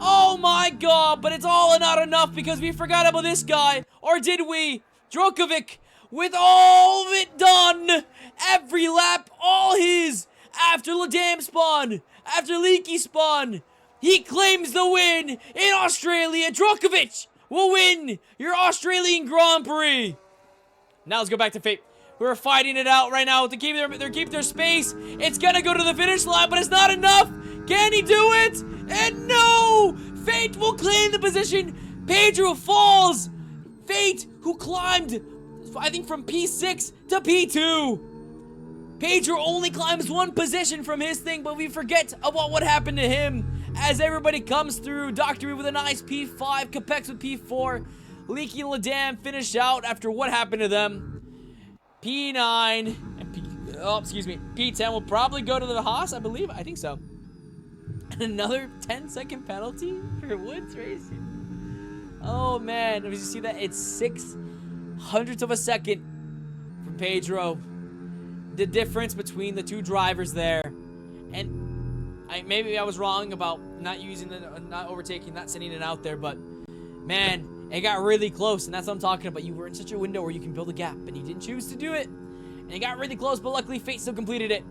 Oh my god, but it's all not enough because we forgot about this guy. Or did we? Djokovic, with all of it done, every lap, all his. After Ladam spawn, after Leaky spawn, he claims the win in Australia. Djokovic will win your Australian Grand Prix. Now let's go back to Fate. We're fighting it out right now to keep their space. It's gonna go to the finish line, but it's not enough. Can he do it? And no! Fate will claim the position. Pedro falls. Fate, who climbed, I think, from P6 to P2. Pedro only climbs 1 position from his thing, but we forget about what happened to him as everybody comes through. Dr. B with a nice P5, Capex with P4, Leaky and Ladam finish out after what happened to them. P9 and P10 will probably go to the Haas, I believe. I think so. And another 10-second penalty for Woods Racing. Oh man, did you see that? It's 0.06 of a second from Pedro. The difference between the 2 drivers there. And maybe I was wrong about not overtaking, not sending it out there, but man, it got really close, and that's what I'm talking about. You were in such a window where you can build a gap, and you didn't choose to do it. And it got really close, but luckily Fate still completed it.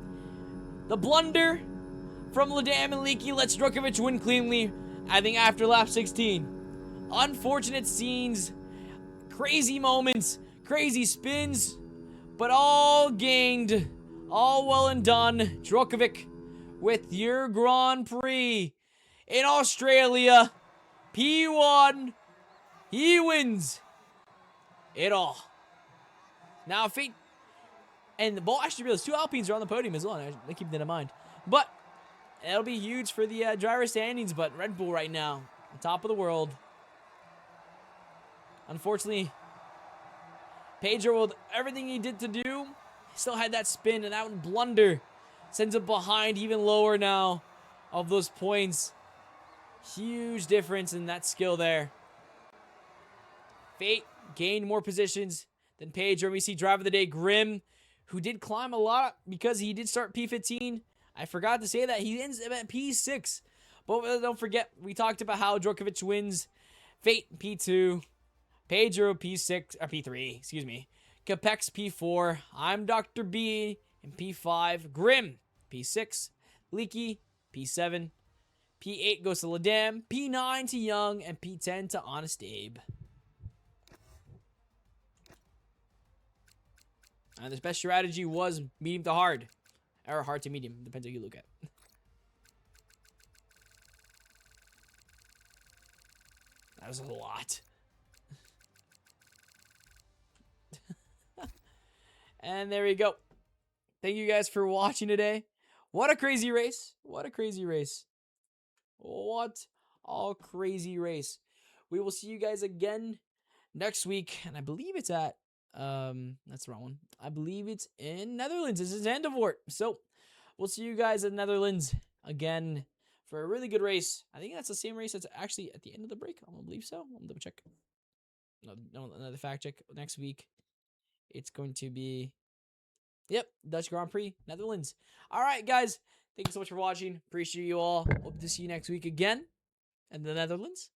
The blunder from Ladam and Leaky lets Djokovic win cleanly, I think, after lap 16. Unfortunate scenes, crazy moments, crazy spins, but all gained, all well and done. Djokovic with your Grand Prix in Australia. P1. He wins it all. Now, Fate and the ball actually realized 2 Alpines are on the podium as well. I keep that in mind. But it'll be huge for the driver standings. But Red Bull right now, on top of the world. Unfortunately, Pedro, with everything he did to do, still had that spin, and that one blunder sends him behind even lower now of those points. Huge difference in that skill there. Fate gained more positions than Pedro. We see driver of the day, Grimm, who did climb a lot because he did start P15. I forgot to say that. He ends up at P6. But don't forget, we talked about how Djokovic wins. Fate, P2. Pedro, P6, or P3, excuse me. Capex, P4. I'm Dr. B in P5. Grimm, P6. Leaky, P7. P8 goes to Ladam. P9 to Young. And P10 to Honest Abe. And the best strategy was medium to hard. Or hard to medium. Depends how you look at. That was a lot. And there we go. Thank you guys for watching today. What a crazy race. What a crazy race. What a crazy race. We will see you guys again next week, and I believe it's at that's the wrong one. I believe it's in Netherlands. This is Zandvoort. So we'll see you guys in Netherlands again for a really good race. I think that's the same race that's actually at the end of the break. I don't believe so. I'll double check. No, another fact check next week. It's going to be, yep, Dutch Grand Prix, Netherlands. All right, guys. Thank you so much for watching. Appreciate you all. Hope to see you next week again in the Netherlands.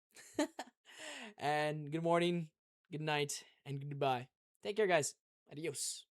And good morning, good night, and goodbye. Take care, guys. Adios.